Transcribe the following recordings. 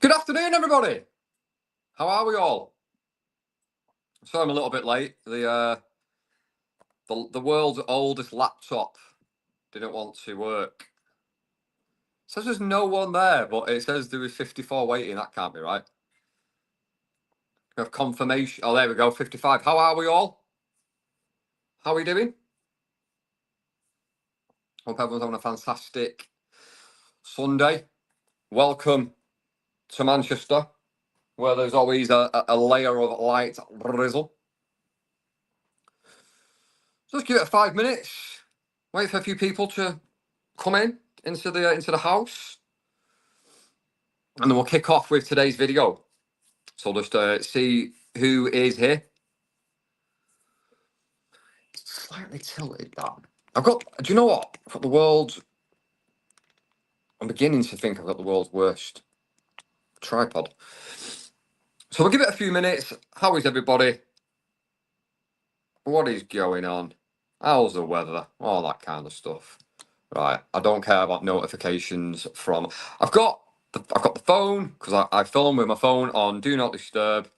Good afternoon, everybody. How are we all? So I'm a little bit late. The world's oldest laptop didn't want to work. It says there's no one there, but it says there was 54 waiting. That can't be right. We have confirmation. Oh, there we go. 55. How are we all? How are we doing? Hope everyone's having a fantastic Sunday. Welcome to Manchester, where there's always a layer of light drizzle. So let's give it 5 minutes. Wait for a few people to come into the house, and then we'll kick off with today's video. So just see who is here. It's slightly tilted that. Do you know what? I'm beginning to think I've got the world's worst tripod. So we'll give it a few minutes. How is everybody? What is going on? How's the weather? All that kind of stuff. Right. I don't care about notifications from. I've got the phone because I film with my phone on Do Not Disturb.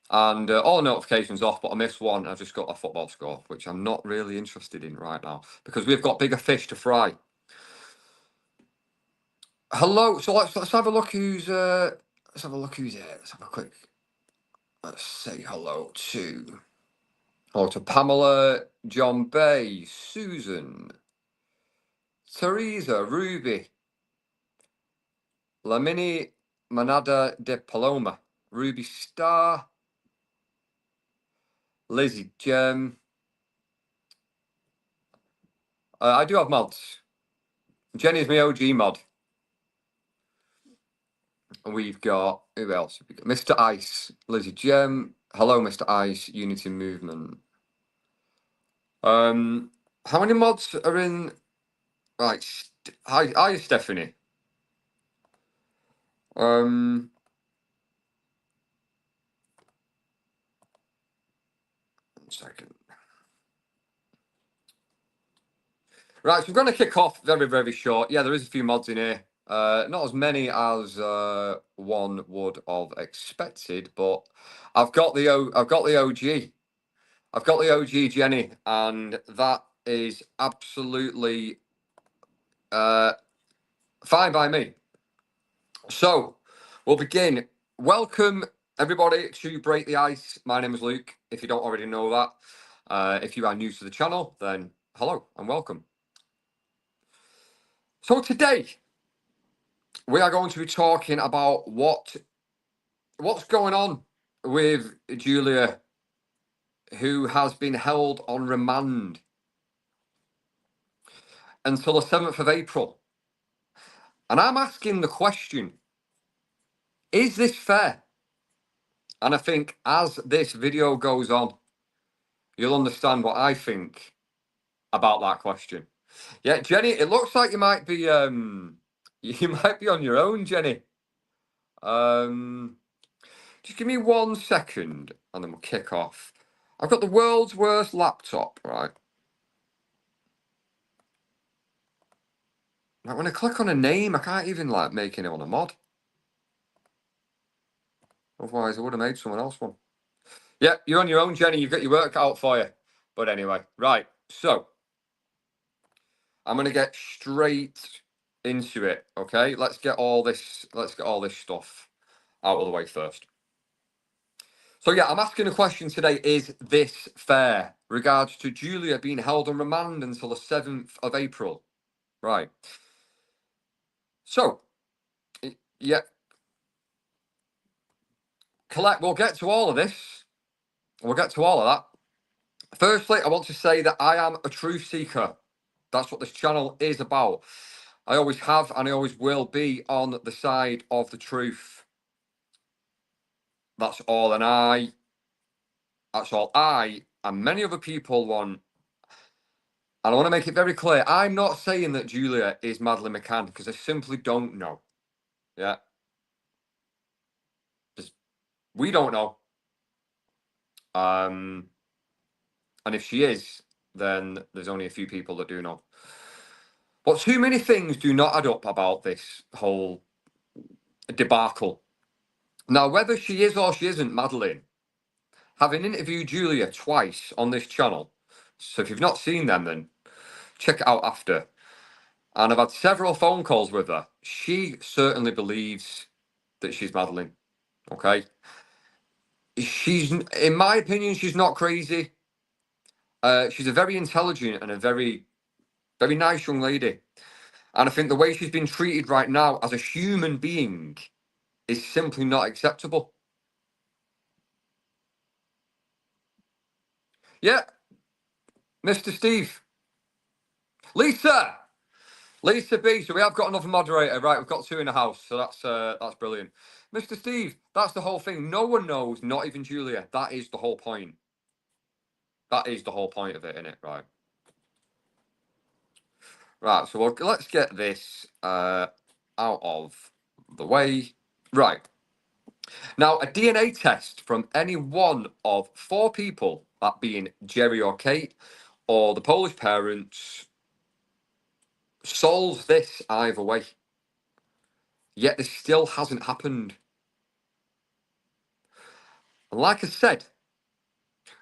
And all the notifications off, but I missed one. I've just got a football score, which I'm not really interested in right now because we've got bigger fish to fry. Hello. So let's have a look who's here. Let's have a quick. Let's say hello to Pamela, John Bay, Susan, Teresa, Ruby, Lamini, Manada de Paloma, Ruby Star, Lizzie Gem. I do have mods. Jenny's my OG mod. And we've got, who else? We've got Mr. Ice, Lizzie Gem. Hello, Mr. Ice, Unity Movement. How many mods are in? Right, hi, Stephanie. One second. Right, so we're going to kick off very, very short. Yeah, there is a few mods in here. Not as many as one would have expected, but I've got the OG. I've got the OG Jenny, and that is absolutely fine by me. So we'll begin. Welcome everybody to Break the Ice. My name is Luke. If you don't already know that, if you are new to the channel, then hello and welcome. So today we are going to be talking about what's going on with Julia, who has been held on remand until the 7th of April. And I'm asking the question, is this fair? And I think as this video goes on, you'll understand what I think about that question. Yeah, Jenny, it looks like you might be on your own, Jenny. Just give me 1 second and then we'll kick off. I've got the world's worst laptop, right? Like when I click on a name, I can't even like make anyone a mod. Otherwise, I would have made someone else one. Yeah, you're on your own, Jenny. You've got your work out for you. But anyway, right. So I'm gonna get straight into it. Okay, let's get all this stuff out of the way first. So yeah, I'm asking a question today. Is this fair? Regards to Julia being held on remand until the 7th of April. Right. So, yeah. Colette, we'll get to all of this. We'll get to all of that. Firstly, I want to say that I am a truth seeker. That's what this channel is about. I always have and I always will be on the side of the truth. That's all that's all I and many other people want. And I want to make it very clear, I'm not saying that Julia is Madeline McCann because I simply don't know. Yeah. We don't know. And if she is, then there's only a few people that do know. But too many things do not add up about this whole debacle. Now, whether she is or she isn't Madeline, having interviewed Julia twice on this channel, so if you've not seen them, then check it out after. And I've had several phone calls with her. She certainly believes that she's Madeline. Okay. She's, in my opinion, she's not crazy. She's a very intelligent and a very, very nice young lady. And I think the way she's been treated right now as a human being is simply not acceptable. Yeah, Mr. Steve. Lisa! Lisa B. So we have got another moderator, right? We've got two in the house, so that's brilliant. Mr. Steve, that's the whole thing. No one knows, not even Julia. That is the whole point. That is the whole point of it, isn't it? Right. Right. So let's get this out of the way. Right. Now, a DNA test from any one of four people, that being Jerry or Kate, or the Polish parents, solves this either way. Yet this still hasn't happened. And like I said,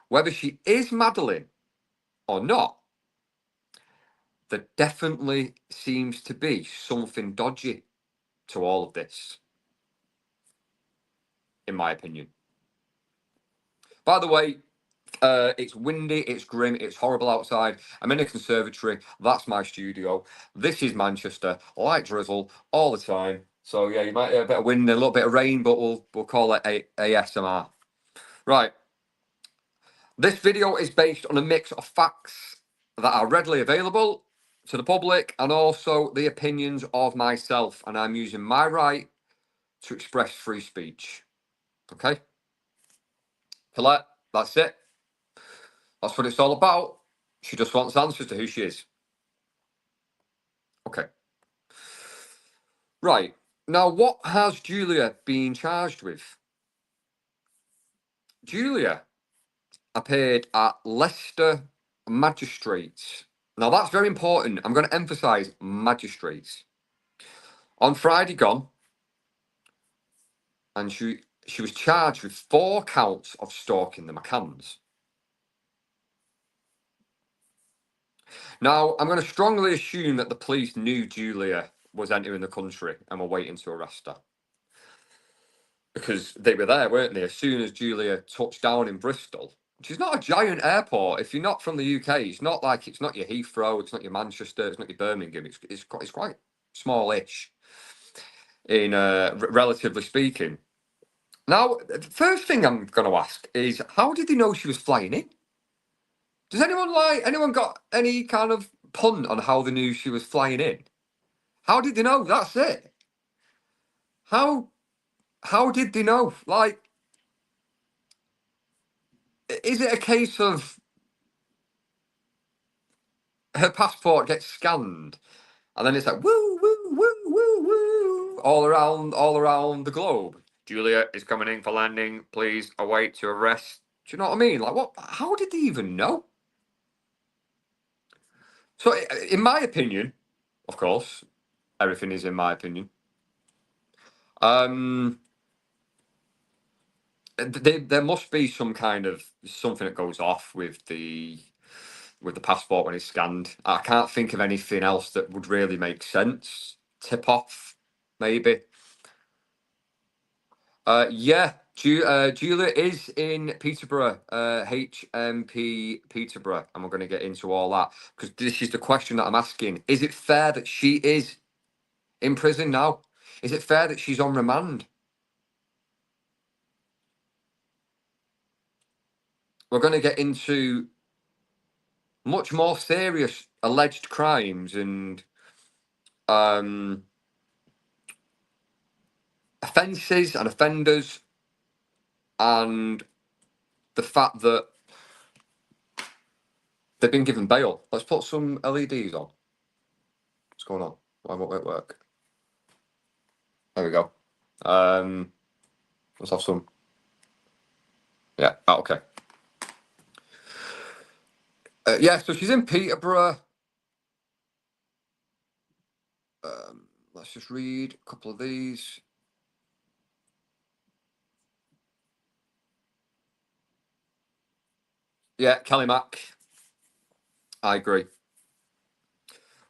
whether she is Madeline or not, there definitely seems to be something dodgy to all of this, in my opinion. By the way, it's windy, it's grim, it's horrible outside. I'm in a conservatory. That's my studio. This is Manchester. Light drizzle all the time. So yeah, you might hear a bit of wind and a little bit of rain, but we'll call it ASMR. Right. This video is based on a mix of facts that are readily available to the public and also the opinions of myself, and I'm using my right to express free speech. Okay? Colette, that's it. That's what it's all about. She just wants answers to who she is. Okay. Right. Now, what has Julia been charged with? Julia appeared at Leicester Magistrates. Now, that's very important. I'm going to emphasise magistrates. On Friday gone, and she was charged with 4 counts of stalking the McCanns. Now, I'm going to strongly assume that the police knew Julia was entering the country and were waiting to arrest her. Because they were there, weren't they? As soon as Julia touched down in Bristol, which is not a giant airport. If you're not from the UK, it's not like it's not your Heathrow, it's not your Manchester, it's not your Birmingham. It's quite smallish, in relatively speaking. Now, the first thing I'm going to ask is, how did they know she was flying in? Does anyone got any kind of punt on how they knew she was flying in? How did they know? That's it. How did they know? Like, is it a case of her passport gets scanned and then it's like woo woo woo woo woo all around the globe? Julia is coming in for landing. Please await to arrest. Do you know what I mean? Like, what? How did they even know? So, in my opinion, of course, everything is in my opinion. There must be some kind of something that goes off with the passport when it's scanned. I can't think of anything else that would really make sense. Tip off, maybe. Yeah, Julia is in Peterborough, HMP Peterborough, and we're going to get into all that because this is the question that I'm asking. Is it fair that she is in prison now? Is it fair that she's on remand? We're going to get into much more serious alleged crimes and offences and offenders, and the fact that they've been given bail. Let's put some LEDs on. What's going on? Why won't it work? There we go. Let's have some. Yeah. Okay. Yeah. So she's in Peterborough. Let's just read a couple of these. Yeah, Kelly Mack. I agree.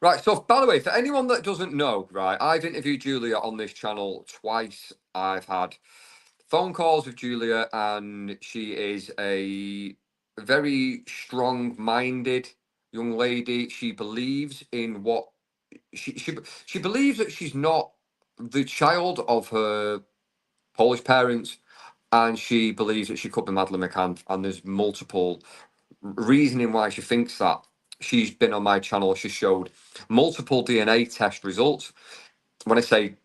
Right, so by the way, for anyone that doesn't know, right, I've interviewed Julia on this channel twice. I've had phone calls with Julia, and she is a very strong-minded young lady. She believes in what she believes that she's not the child of her Polish parents, and she believes that she could be Madeline McCann. And there's multiple reasoning why she thinks that. She's been on my channel. She showed multiple DNA test results. When I say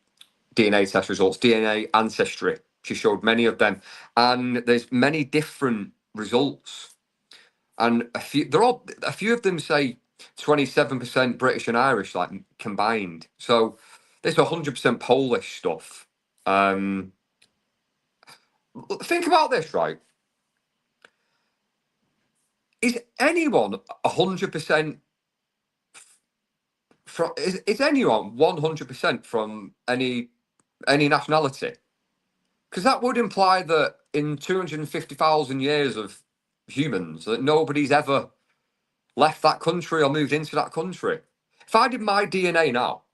DNA test results, DNA ancestry. She showed many of them, and there's many different results. And a few of them say 27% British and Irish, like combined. So there's 100% Polish stuff. Think about this, right? Is anyone 100% from? Is anyone 100% from any nationality? Because that would imply that in 250,000 years of humans, that nobody's ever left that country or moved into that country. If I did my DNA now,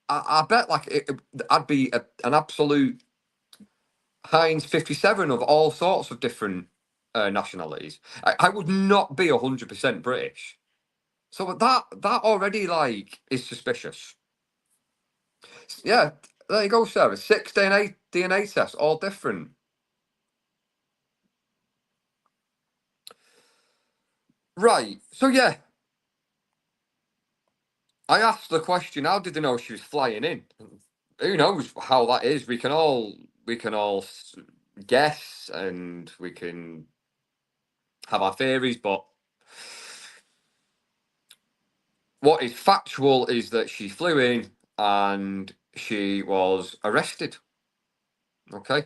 I bet like I'd be an absolute Heinz 57 of all sorts of different nationalities. I would not be 100% British. So that already like is suspicious. Yeah, there you go, Sarah. 6 DNA tests, all different. Right. So yeah, I asked the question, how did they know she was flying in? Who knows how that is? We can all guess, and we can have our theories, but what is factual is that she flew in and she was arrested. Okay.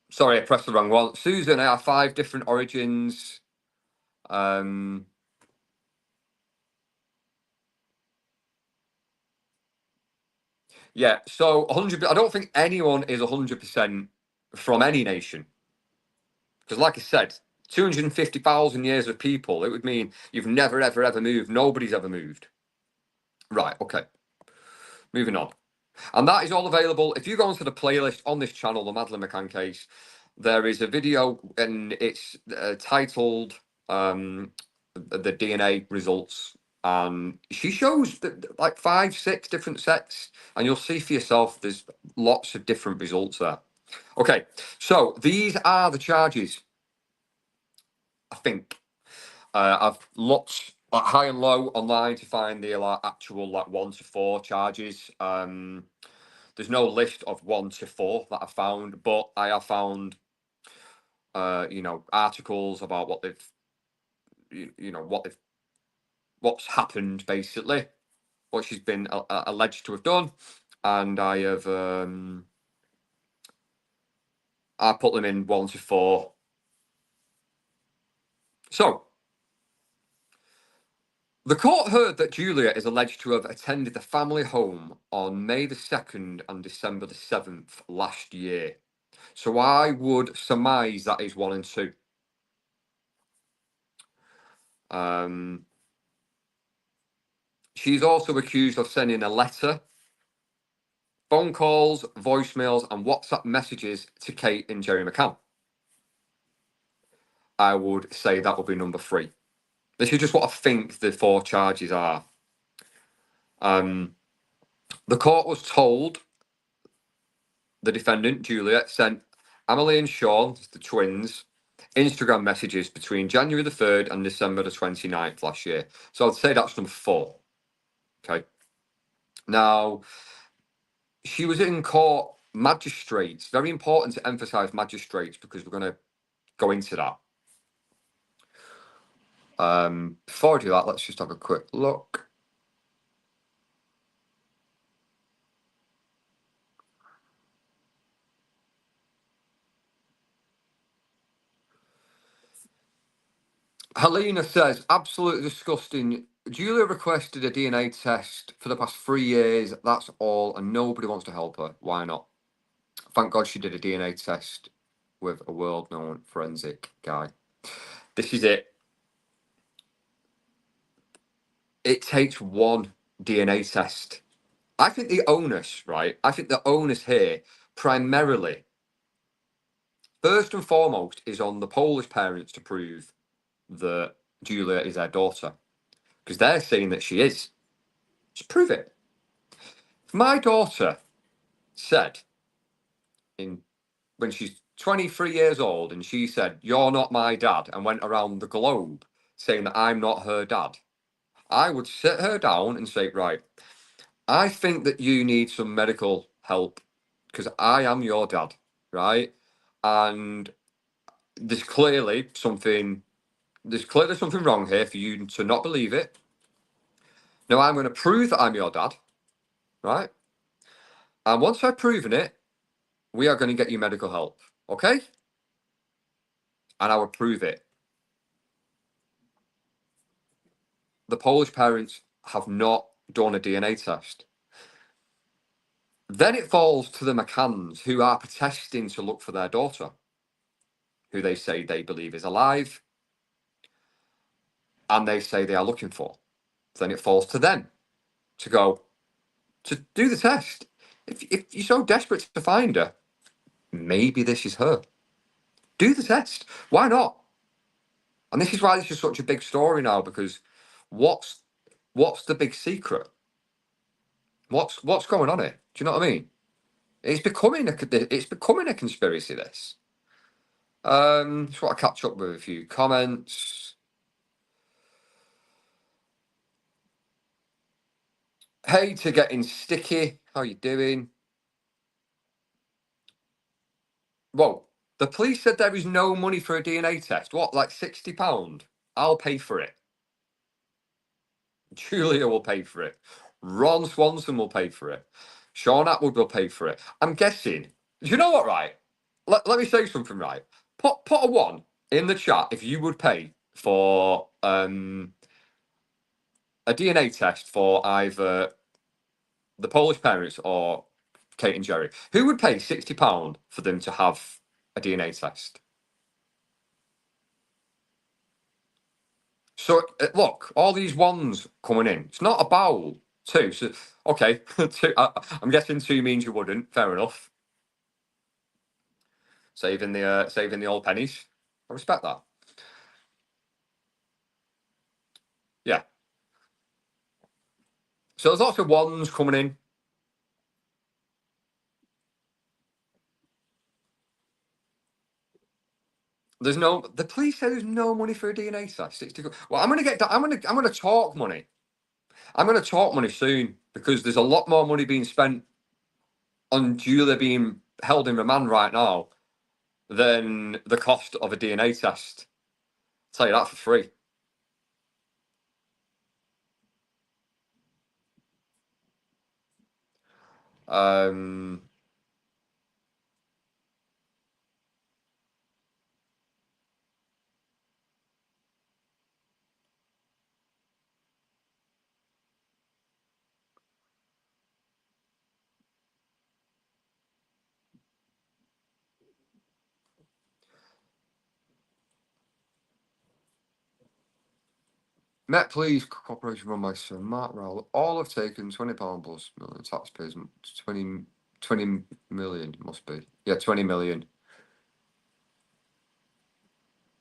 Sorry, I pressed the wrong one. Susan, I have 5 different origins. Yeah, so 100. I don't think anyone is 100% from any nation, because, like I said, 250,000 years of people. It would mean you've never, ever, ever moved. Nobody's ever moved. Right. Okay. Moving on, and that is all available. If you go onto the playlist on this channel, the Madeline McCann case, there is a video, and it's titled "The DNA Results." And she shows like 5, 6 different sets, and you'll see for yourself. There's lots of different results there. Okay, so these are the charges. I think I've looked like high and low online to find the like, actual like 1 to 4 charges. There's no list of 1 to 4 that I found, but I have found articles about what they've what's happened, basically what she's been alleged to have done, and I have I put them in 1 to 4. So the court heard that Julia is alleged to have attended the family home on May the 2nd and December the 7th last year. So I would surmise that is 1 and 2. She's also accused of sending a letter, phone calls, voicemails, and WhatsApp messages to Kate and Jerry McCann. I would say that would be number 3. This is just what I think the 4 charges are. The court was told the defendant, Julia, sent Emily and Sean, the twins, Instagram messages between January the 3rd and December the 29th last year. So I'd say that's number 4. Okay. Now, she was in court, magistrates. Very important to emphasize magistrates, because we're going to go into that. Before I do that, let's just have a quick look. Helena says, absolutely disgusting. Julia requested a DNA test for the past 3 years. That's all, and nobody wants to help her. Why not? Thank God she did a DNA test with a world-known forensic guy. This is it. It takes one DNA test. I think the onus, right? I think the onus here primarily, first and foremost, is on the Polish parents to prove that Julia is their daughter, because they're saying that she is. Just prove it. If my daughter said when she's 23 years old and she said, "You're not my dad," and went around the globe saying that I'm not her dad, I would sit her down and say, right, I think that you need some medical help because I am your dad, right? And there's clearly something wrong here for you to not believe it. Now I'm going to prove that I'm your dad, right? And once I've proven it, we are going to get you medical help, okay? And I would prove it. The Polish parents have not done a DNA test. Then it falls to the McCanns, who are protesting to look for their daughter, who they say they believe is alive, and they say they are looking for. Then it falls to them to go to do the test. If you're so desperate to find her, maybe this is her. Do the test. Why not? And this is why this is such a big story now, because what's the big secret? What's going on here? Do you know what I mean? It's becoming a conspiracy. This. Just want to catch up with a few comments. Hey to getting sticky. How you doing? Whoa. The police said there is no money for a DNA test. What, like £60? I'll pay for it. Julia will pay for it. Ron Swanson will pay for it. Sean Atwood will pay for it. I'm guessing. Do you know what, right? Let me say something, right? Put a one in the chat if you would pay for a DNA test for either the Polish parents or Kate and Jerry. Who would pay £60 for them to have a DNA test? So look, all these ones coming in. It's not about two. So okay, two. I'm guessing two means you wouldn't. Fair enough. Saving the old pennies. I respect that. Yeah. So there's lots of ones coming in. The police say there's no money for a DNA test. Well, I'm gonna talk money. I'm gonna talk money soon because there's a lot more money being spent on Julia being held in remand right now than the cost of a DNA test. I'll tell you that for free. Met Please Corporation run by Sir Mark Rowell. All have taken £20 plus million taxpayers. 20 million must be. Yeah, 20 million.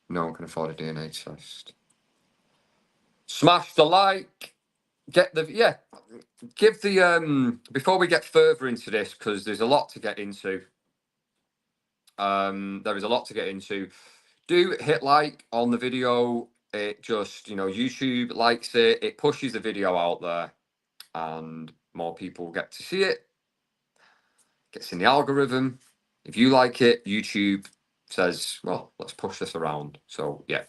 No one can afford a DNA test. Smash the like. Give the before we get further into this, because there's a lot to get into. There is a lot to get into. Do hit like on the video. It just, YouTube likes it. It pushes the video out there and more people get to see it. Gets in the algorithm. If you like it, YouTube says, well, let's push this around. So, yeah.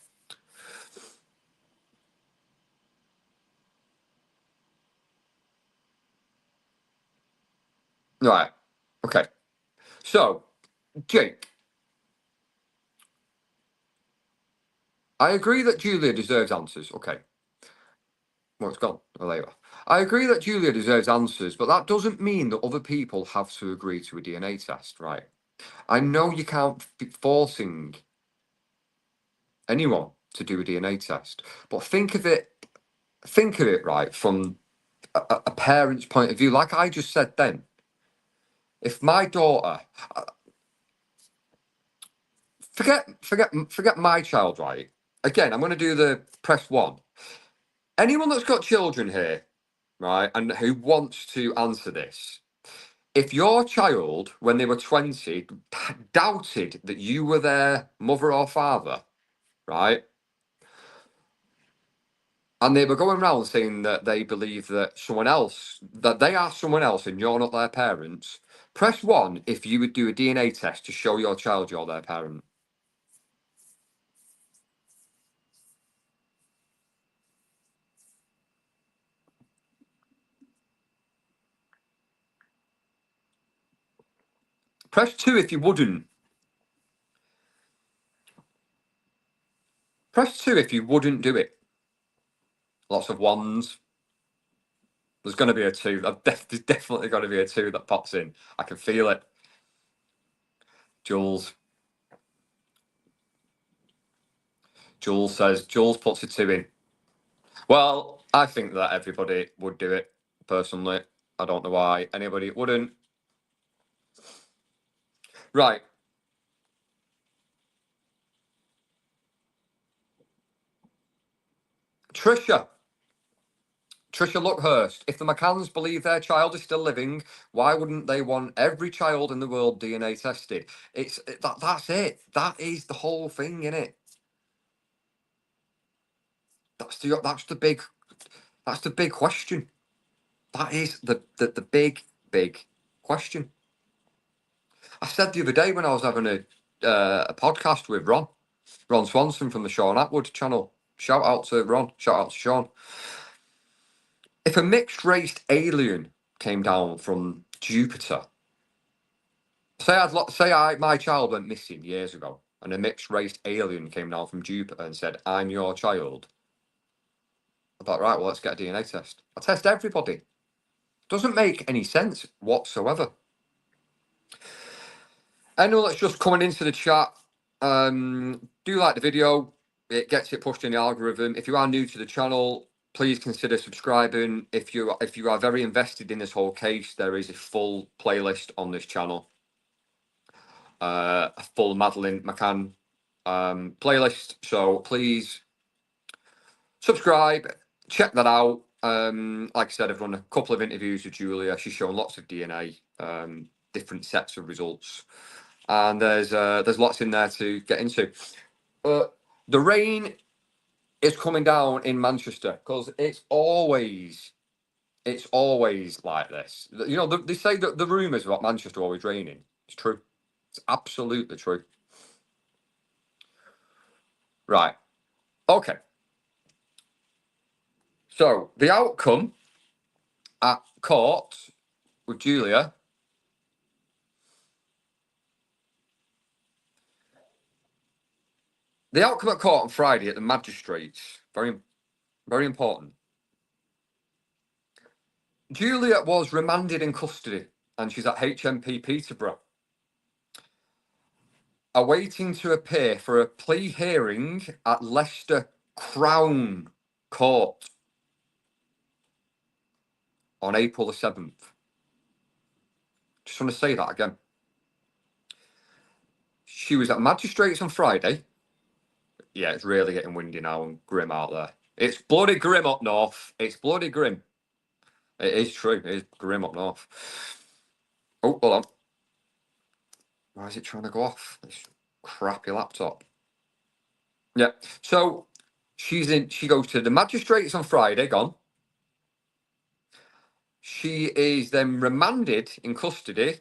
Right. Okay. So, Jake, I agree that Julia deserves answers. Okay. Well, it's gone. Oh, there you are. I agree that Julia deserves answers, but that doesn't mean that other people have to agree to a DNA test, right? I know you can't be forcing anyone to do a DNA test, but think of it right from a parent's point of view. Like I just said then, if my daughter, forget my child, right? Again, I'm going to do the press one. Anyone that's got children here, right, and who wants to answer this, if your child, when they were 20, doubted that you were their mother or father, right, and they were going around saying that they believe that that they are someone else and you're not their parents, press one if you would do a DNA test to show your child you're their parent. Press two if you wouldn't. Press two if you wouldn't do it. Lots of ones. There's going to be a two. There's definitely going to be a two that pops in. I can feel it. Jules. Jules puts a two in. Well, I think that everybody would do it, personally. I don't know why anybody wouldn't. Right. Trisha Luckhurst. If the McCanns believe their child is still living, why wouldn't they want every child in the world DNA tested? That's it. That is the whole thing, in it. That's the big question. That is the big question. I said the other day when I was having a podcast with Ron Swanson from the Sean Atwood channel. Shout out to Ron. Shout out to Sean. If a mixed race alien came down from Jupiter, my child went missing years ago, and a mixed race alien came down from Jupiter and said, "I'm your child." I'm like, right, well, let's get a DNA test. I test everybody. Doesn't make any sense whatsoever. Anyone that's just coming into the chat, do like the video. It gets it pushed in the algorithm. If you are new to the channel, please consider subscribing. If you are very invested in this whole case, there is a full playlist on this channel, a full Madeline McCann playlist. So please subscribe, check that out. Like I said, I've run a couple of interviews with Julia. She's shown lots of DNA, different sets of results, and there's lots in there to get into. The rain is coming down in Manchester because it's always like this. You know, they say that the rumours about Manchester always raining. It's true. It's absolutely true. Right. Okay. So the outcome at court with Julia. The outcome at court on Friday at the magistrates. Very, very important. Julia was remanded in custody, and she's at HMP Peterborough, awaiting to appear for a plea hearing at Leicester Crown Court on April the 7th. Just want to say that again. She was at magistrates on Friday. Yeah, it's really getting windy now and grim out there. It's bloody grim up north. It's bloody grim. It is true. It is grim up north. Oh, hold on. Why is it trying to go off? This crappy laptop. Yeah. So she goes to the magistrates on Friday, gone. She is then remanded in custody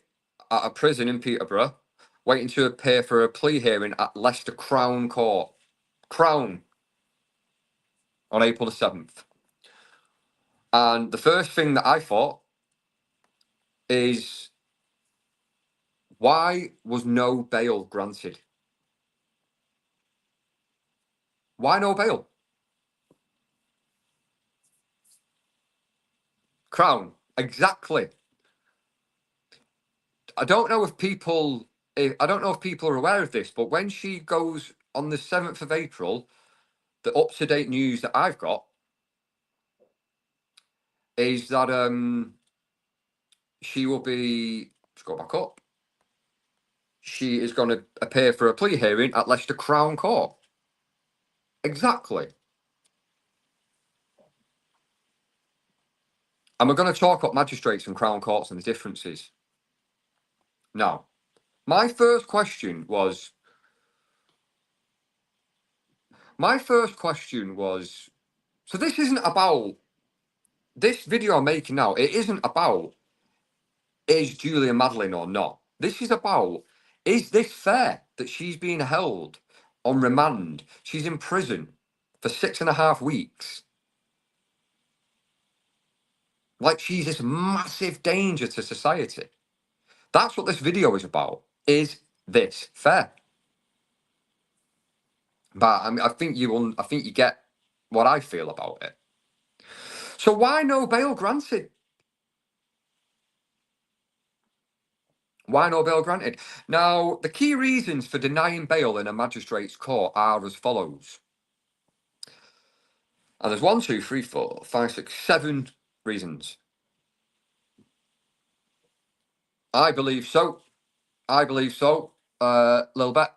at a prison in Peterborough, waiting to appear for a plea hearing at Leicester Crown Court. Crown. On April the 7th. And the first thing that I thought is, why was no bail granted? Why no bail? Crown. Exactly. I don't know if people I don't know if people are aware of this, but when she goes on the 7th of April, the up-to-date news that I've got is that she will be, let's go back up. She is going to appear for a plea hearing at Leicester Crown Court. Exactly. And we're going to talk about magistrates and Crown Courts and the differences. Now, my first question was, so this isn't about, this video I'm making now, it isn't about, is Julia Madeline or not? This is about, is this fair that she's being held on remand? She's in prison for 6.5 weeks. Like, she's this massive danger to society. That's what this video is about. Is this fair? But I mean, I think you get what I feel about it. So why no bail granted? Why no bail granted? Now, the key reasons for denying bail in a magistrate's court are as follows. And there's 1, 2, 3, 4, 5, 6, 7 reasons. I believe so. Little bit.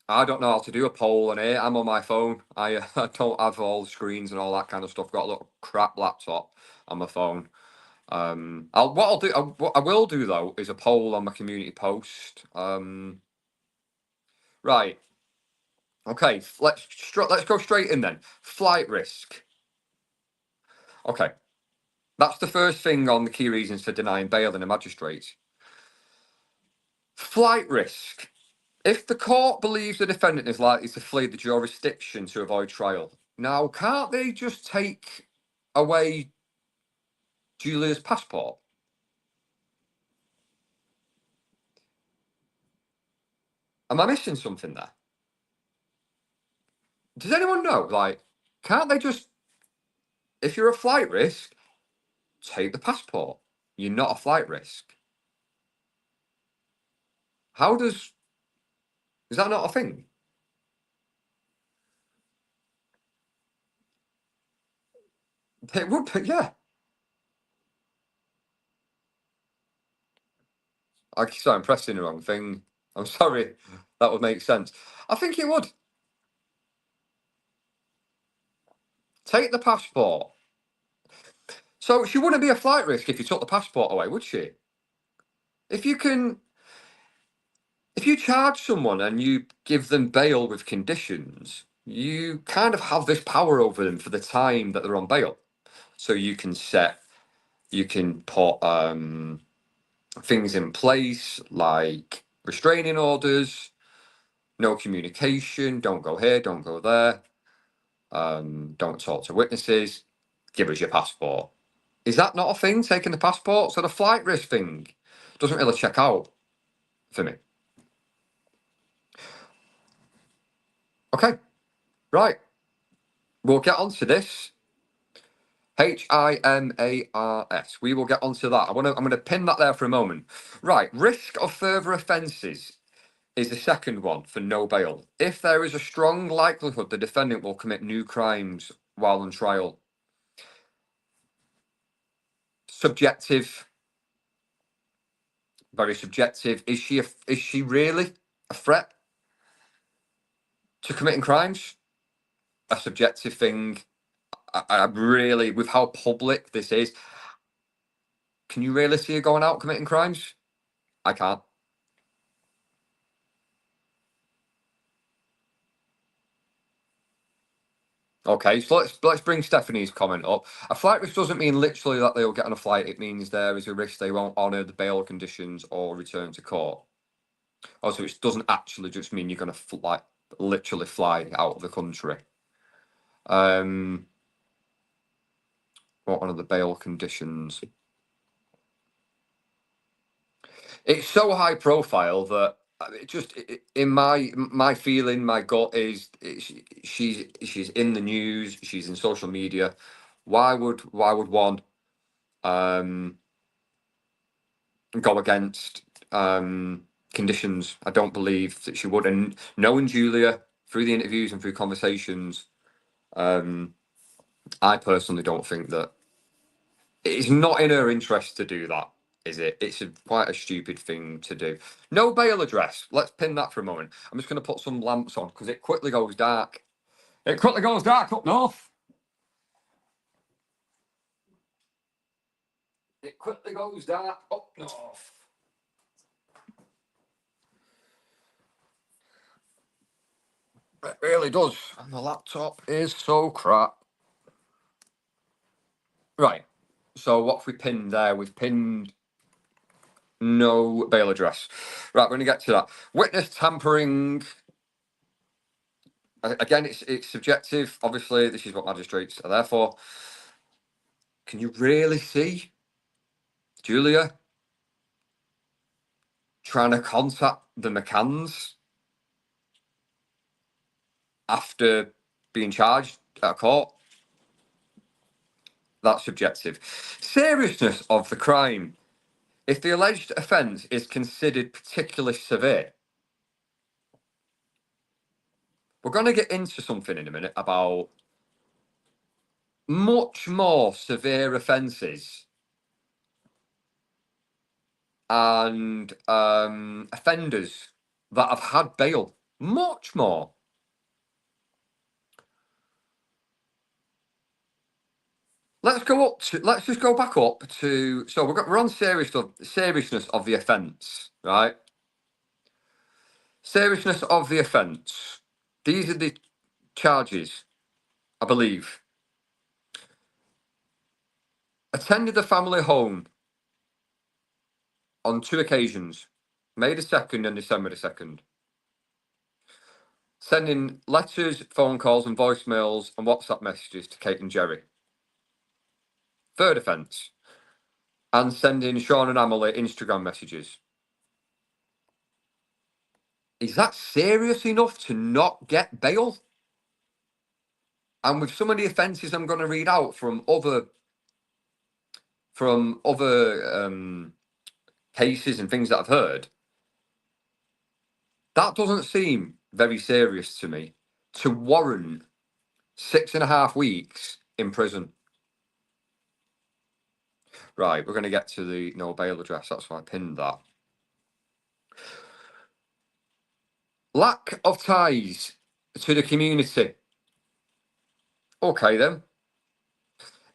I don't know how to do a poll on here. I'm on my phone. I don't have all the screens and all that kind of stuff. Got a little crap laptop on my phone. What I will do though is a poll on my community post. Right. Okay. Let's go straight in then. Flight risk. Okay. That's the first thing on the key reasons for denying bail in a magistrate. Flight risk. If the court believes the defendant is likely to flee the jurisdiction to avoid trial, now can't they just take away Julia's passport? Am I missing something there? Does anyone know? Like, can't they just, if you're a flight risk, take the passport? You're not a flight risk. Is that not a thing? It would be, yeah. I'm pressing the wrong thing. I'm sorry. That would make sense. I think it would. Take the passport. So she wouldn't be a flight risk if you took the passport away, would she? If you charge someone and you give them bail with conditions, you kind of have this power over them for the time that they're on bail. So you can put things in place like restraining orders, no communication, don't go here, don't go there, don't talk to witnesses, give us your passport. Is that not a thing, taking the passport? So the flight risk thing doesn't really check out for me. Okay, right. We'll get onto this. HIMARS. We will get onto that. I'm going to pin that there for a moment. Right. Risk of further offences is the second one for no bail. If there is a strong likelihood the defendant will commit new crimes while on trial. Subjective. Very subjective. Is she really a threat to committing crimes? A subjective thing. I really, with how public this is, can you really see her going out committing crimes? I can't. Okay, so let's bring Stephanie's comment up. A flight risk doesn't mean literally that they'll get on a flight. It means there is a risk they won't honour the bail conditions or return to court. Also, it doesn't actually just mean you're going to literally fly out of the country. What are the bail conditions? It's so high profile that in my feeling, my gut is she's in the news, she's in social media. Why would one go against conditions. I don't believe that she would. And knowing Julia through the interviews and through conversations, I personally don't think that it's not in her interest to do that, is it? It's quite a stupid thing to do. No bail address. Let's pin that for a moment. I'm just going to put some lamps on because it quickly goes dark. It quickly goes dark up north. It quickly goes dark up north. It really does. And the laptop is so crap. Right. So what have we pinned there? We've pinned no bail address. Right, we're going to get to that. Witness tampering. Again, it's subjective. Obviously, this is what magistrates are there for. Can you really see Julia trying to contact the McCanns after being charged at a court? That's subjective. Seriousness of the crime. If the alleged offence is considered particularly severe, we're going to get into something in a minute about much more severe offences and offenders that have had bail. Much more. Let's just go back up to. So we're on seriousness of the offence, right? Seriousness of the offence. These are the charges, I believe. Attended the family home on 2 occasions, May the 2nd and December the 2nd. Sending letters, phone calls, and voicemails and WhatsApp messages to Kate and Jerry. 3rd offence. And sending Sean and Emily Instagram messages. Is that serious enough to not get bail? And with some of the offences I'm going to read out from other cases and things that I've heard, that doesn't seem very serious to me to warrant 6.5 weeks in prison. Right, we're going to get to the no bail address. That's why I pinned that. Lack of ties to the community. Okay, then.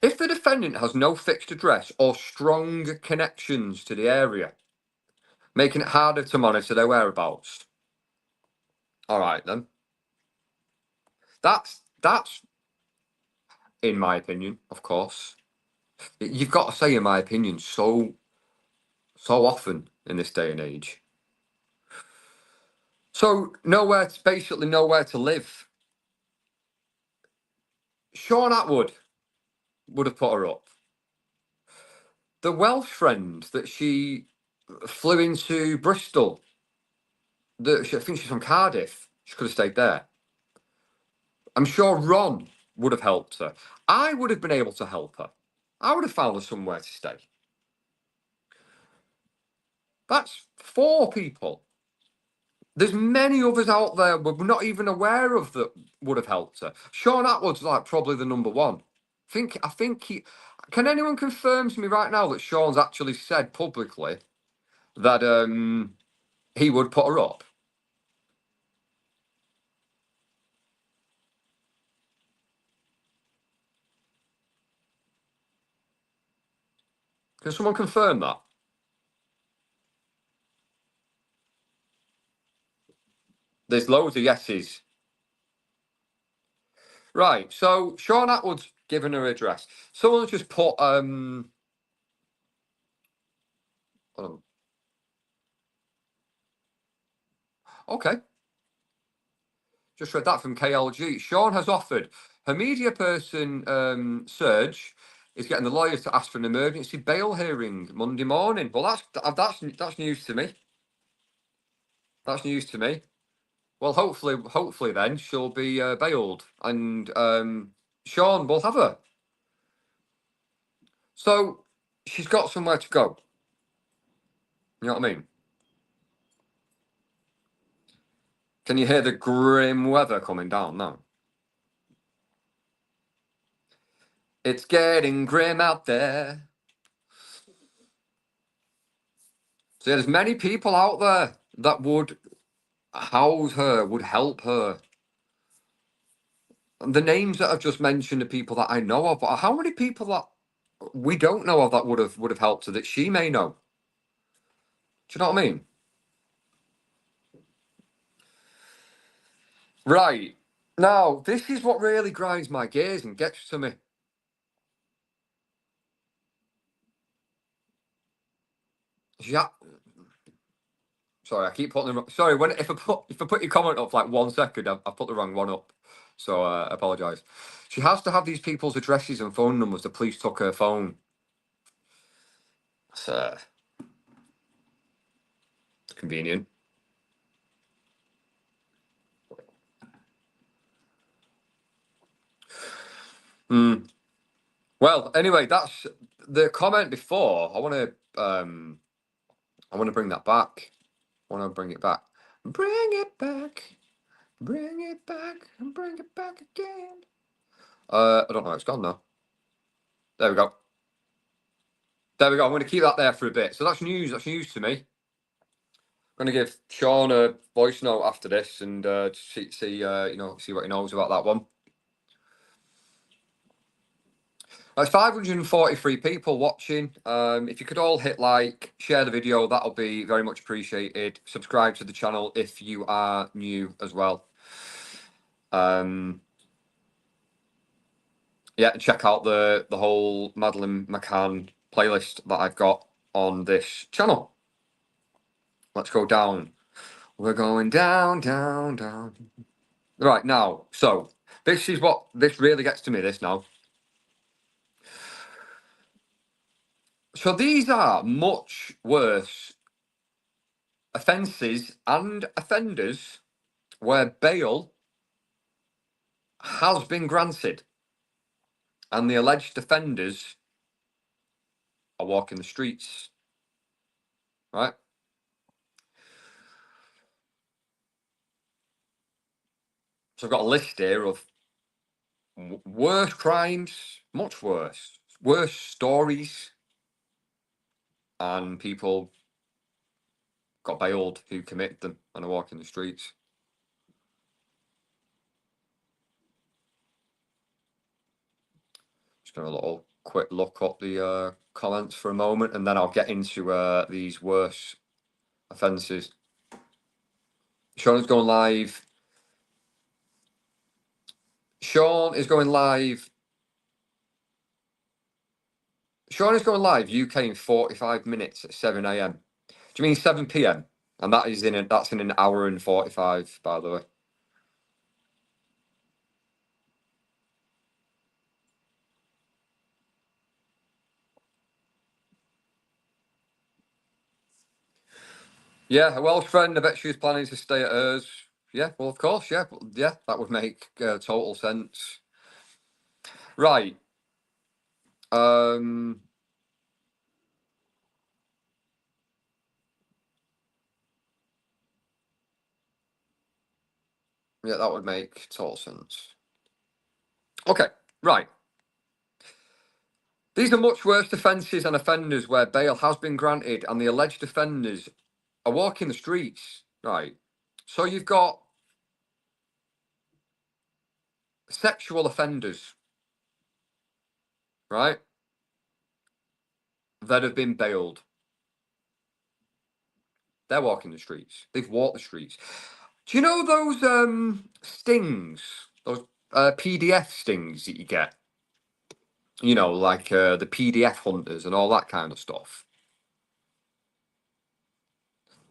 If the defendant has no fixed address or strong connections to the area, making it harder to monitor their whereabouts. All right, then. That's in my opinion, of course. You've got to say in my opinion so often in this day and age. So basically nowhere to live. Sean Atwood would have put her up. The Welsh friend that she flew into Bristol, I think she's from Cardiff, she could have stayed there. I'm sure Ron would have helped her. I would have been able to help her. I would have found her somewhere to stay. That's 4 people. There's many others out there we're not even aware of that would have helped her. Sean Atwood's like probably the number one. I think he. Can anyone confirm to me right now that Sean's actually said publicly that he would put her up? Can someone confirm that? There's loads of yeses. Right, so Sean Atwood's given her address. Someone just put okay. Just read that from KLG. Sean has offered. Her media person, Serge, is getting the lawyers to ask for an emergency bail hearing Monday morning. Well, that's news to me. That's news to me. Well, hopefully then she'll be bailed, and Sean will have her. So she's got somewhere to go. You know what I mean? Can you hear the grim weather coming down now? It's getting grim out there. So there's many people out there that would house her, would help her. And the names that I've just mentioned are people that I know of, but how many people that we don't know of that would have helped her that she may know? Do you know what I mean? Right. Now, this is what really grinds my gears and gets to me. Yeah. Sorry, I keep putting them. Sorry, if I put your comment up for like 1 second, I've put the wrong one up. So I apologise. She has to have these people's addresses and phone numbers. The police took her phone. So it's convenient. Hmm. Well, anyway, that's the comment before. I want to bring that back. I want to bring it back. Bring it back. Bring it back and bring it back again. I don't know. It's gone now. There we go. There we go. I'm going to keep that there for a bit. So that's news. That's news to me. I'm going to give Sean a voice note after this and see see what he knows about that one. There's 543 people watching. If you could all hit like, share the video, that'll be very much appreciated. Subscribe to the channel if you are new as well. Yeah, check out the whole Madeline McCann playlist that I've got on this channel. Let's go down. We're going down, down, down. Right now, so this is what this really gets to me. This now. So these are much worse offences and offenders where bail has been granted and the alleged offenders are walking the streets, right? So I've got a list here of worse crimes, much worse stories, and people got bailed who committed them and are walking the streets. Just gonna have a little quick look up the comments for a moment, and then I'll get into these worse offences. Sean is going live. Sean is going live. Sean is going live UK in 45 minutes at 7 a.m. Do you mean 7 p.m.? And that's in an hour and 45, by the way. Yeah, a Welsh friend. I bet she was planning to stay at hers. Yeah, well, of course, yeah. Yeah, that would make total sense. Right. Yeah, that would make total sense. Okay, right. These are much worse offences and offenders where bail has been granted and the alleged offenders are walking the streets. Right. So you've got sexual offenders, right, that have been bailed. They're walking the streets. They've walked the streets. Do you know those stings, those PDF stings that you get? You know, like the PDF hunters and all that kind of stuff.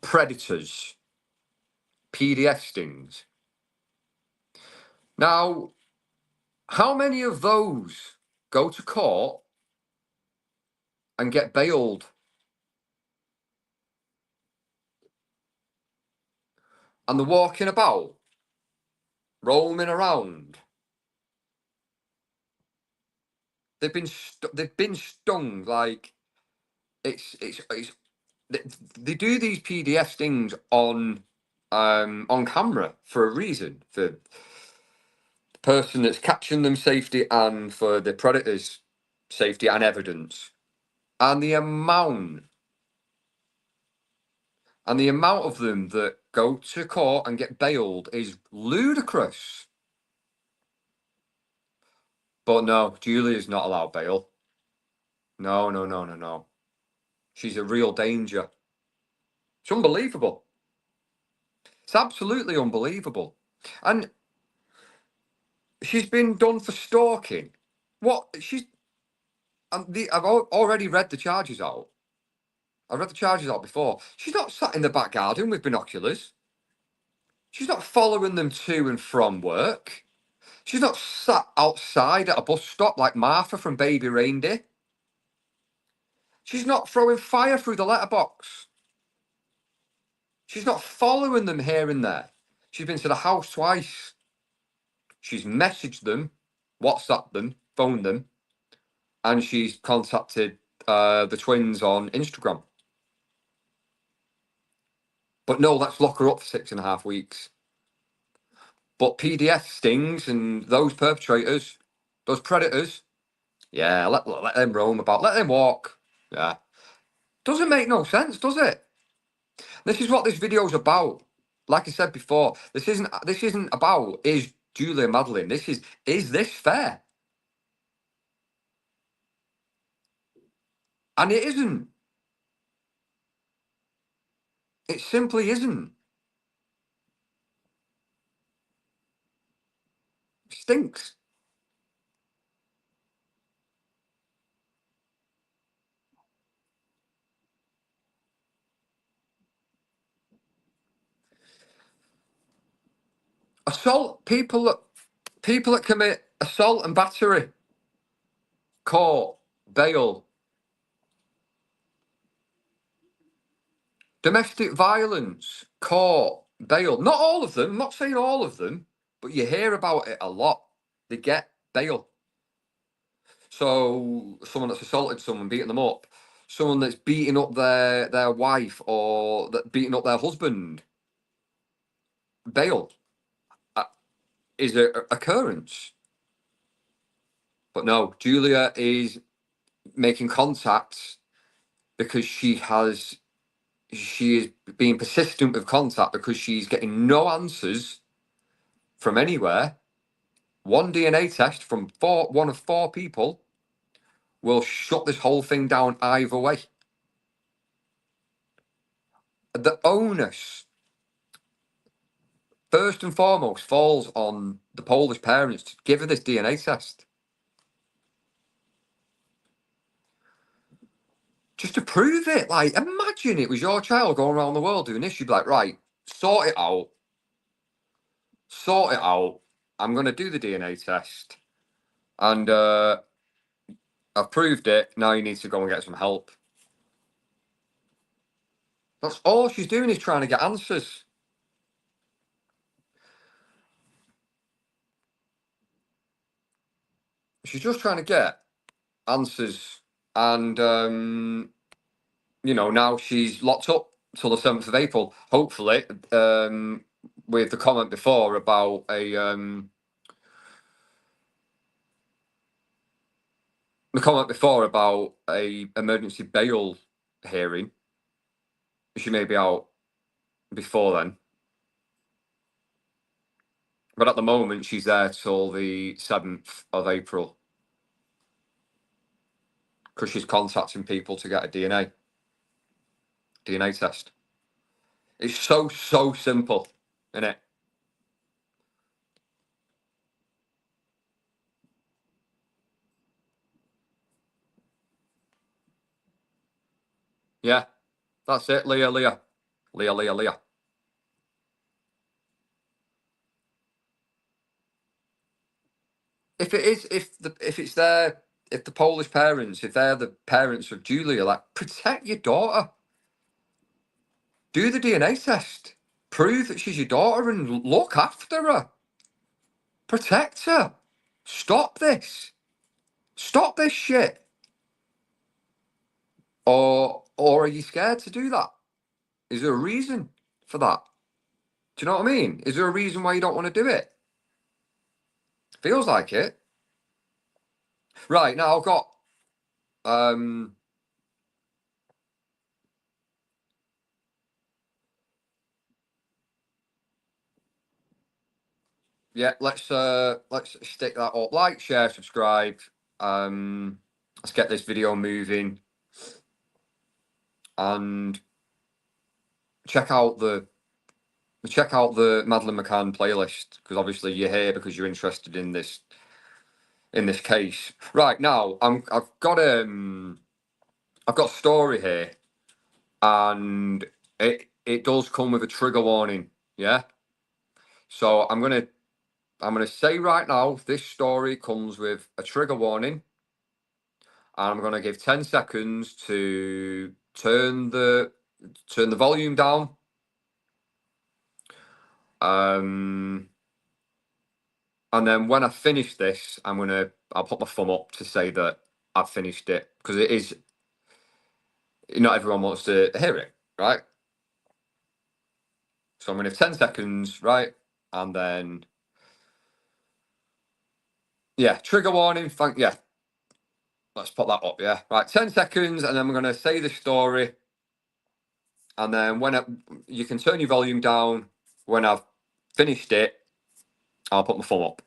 Predators, PDF stings. Now, how many of those go to court and get bailed? And they're walking about, roaming around. They've been stung like it's they do these PDF stings on camera for a reason, for the person that's catching them safety and for the predators safety and evidence. And the amount of them that go to court and get bailed is ludicrous. But no, Julia's not allowed bail. No, no, no, no, no. She's a real danger. It's unbelievable. It's absolutely unbelievable. And she's been done for stalking. What? I've already read the charges out. I read the charges out before. She's not sat in the back garden with binoculars. She's not following them to and from work. She's not sat outside at a bus stop like Martha from Baby Reindeer. She's not throwing fire through the letterbox. She's not following them here and there. She's been to the house twice. She's messaged them, WhatsApped them, phoned them, and she's contacted the twins on Instagram. But no, let's lock her up for 6.5 weeks. But PDF stings and those perpetrators, those predators, yeah, let them roam about, let them walk. Yeah. Doesn't make no sense, does it? This is what this video's about. Like I said before, this isn't about is Julia Madeline. This is this fair? And it isn't. It simply isn't. It stinks. Assault, people that commit assault and battery, court, bail. Domestic violence, court, bail. Not all of them. I'm not saying all of them, but you hear about it a lot. They get bail. So someone that's assaulted someone, beating them up, someone that's beating up their wife or that beating up their husband, bail is an occurrence. But no, Julia is making contacts because she is being persistent with contact because she's getting no answers from anywhere. One DNA test from one of four people will shut this whole thing down either way. The onus, first and foremost, falls on the Polish parents to give her this DNA test. Just to prove it. Like, imagine it was your child going around the world doing this. You'd be like, right, sort it out. Sort it out. I'm going to do the DNA test. And I've proved it. Now you need to go and get some help. That's all she's doing is trying to get answers. She's just trying to get answers. And, now she's locked up till the 7th of April, hopefully, with the comment before about the comment before about a emergency bail hearing. She may be out before then. But at the moment, she's there till the 7th of April. Because she's contacting people to get a DNA test. It's so simple, isn't it? Yeah, that's it. Leah. If the Polish parents, if they're the parents of Julia, like, protect your daughter. Do the DNA test. Prove that she's your daughter and look after her. Protect her. Stop this. Stop this shit. Or are you scared to do that? Is there a reason for that? Do you know what I mean? Is there a reason why you don't want to do it? Feels like it. Right, now I've got yeah, let's stick that up. Like, share, subscribe. Let's get this video moving. And check out the Madeline McCann playlist, because obviously you're here because you're interested in this case. Right, now I've got a story here, and it does come with a trigger warning. Yeah. So I'm gonna say right now, this story comes with a trigger warning, and I'm gonna give 10 seconds to turn the volume down. And then when I finish this, I'll put my thumb up to say that I've finished it, because it is, not everyone wants to hear it, right? So I'm going to have 10 seconds, right? And then, yeah, trigger warning. Yeah, let's put that up, yeah. Right, 10 seconds, and then I'm going to say the story. And then you can turn your volume down. When I've finished it, I'll put my thumb up.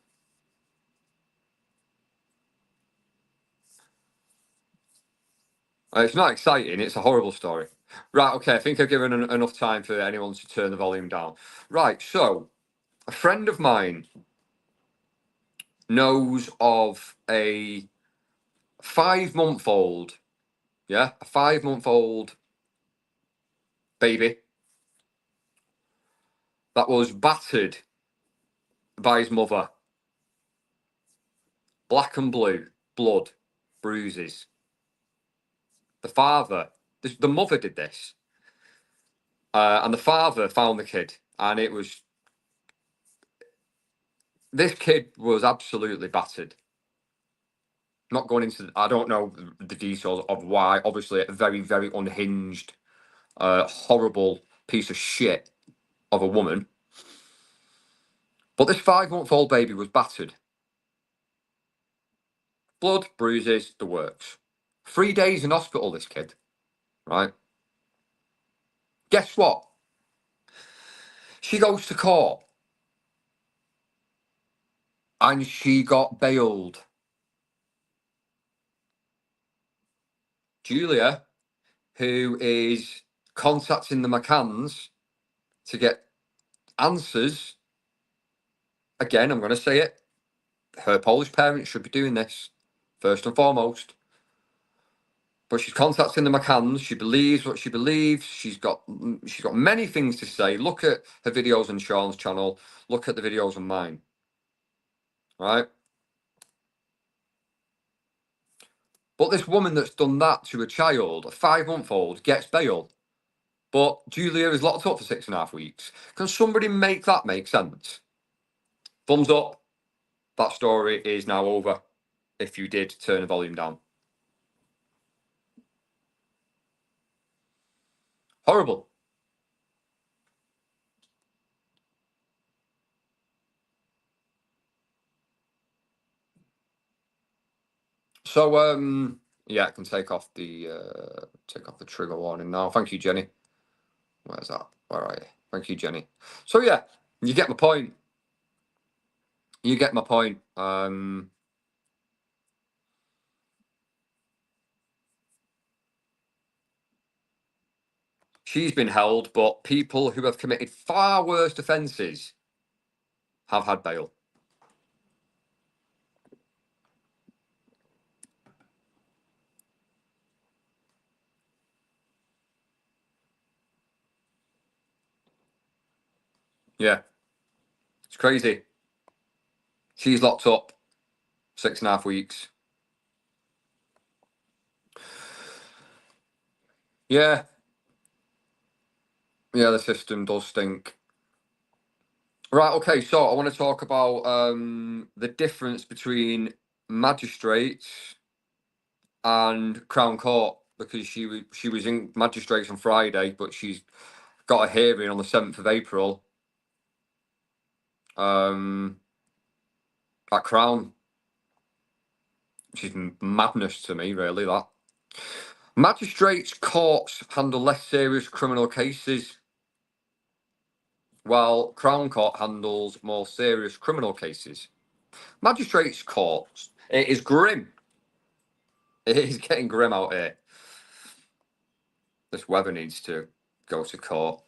It's not exciting, it's a horrible story. Right, okay, I think I've given enough time for anyone to turn the volume down. Right, so a friend of mine knows of a 5-month-old, yeah, a 5-month-old baby that was battered by his mother. Black and blue, blood, bruises. The mother did this. And the father found the kid, and this kid was absolutely battered. Not going into, I don't know the details of why. Obviously, a very, very unhinged, horrible piece of shit of a woman. But this 5-month-old baby was battered. Blood, bruises, the works. 3 days in hospital, this kid, right? Guess what? She goes to court and she got bailed. Julia, who is contacting the McCanns to get answers, again, I'm going to say it, her Polish parents should be doing this, first and foremost. But she's contacting the McCanns. She believes what she believes. She's got many things to say. Look at her videos on Sean's channel. Look at the videos on mine. Right? But this woman that's done that to a child, a 5-month-old, gets bail. But Julia is locked up for 6.5 weeks. Can somebody make that make sense? Thumbs up. That story is now over, if you did turn the volume down. Horrible. So, yeah, I can take off the trigger warning now. Thank you, Jenny. Where's that? Where are you? Thank you, Jenny. So yeah, you get my point. You get my point. She's been held, but people who have committed far worse offences have had bail. Yeah, it's crazy. She's locked up 6.5 weeks. Yeah. Yeah, the system does stink. Right, okay, so I want to talk about the difference between magistrates and Crown Court. because she was in magistrates on Friday, but she's got a hearing on the 7th of April. At Crown, which is madness to me, really. That magistrates' courts handle less serious criminal cases, while Crown Court handles more serious criminal cases. Magistrates' courts, it is grim. It is getting grim out here. This weather needs to go to court.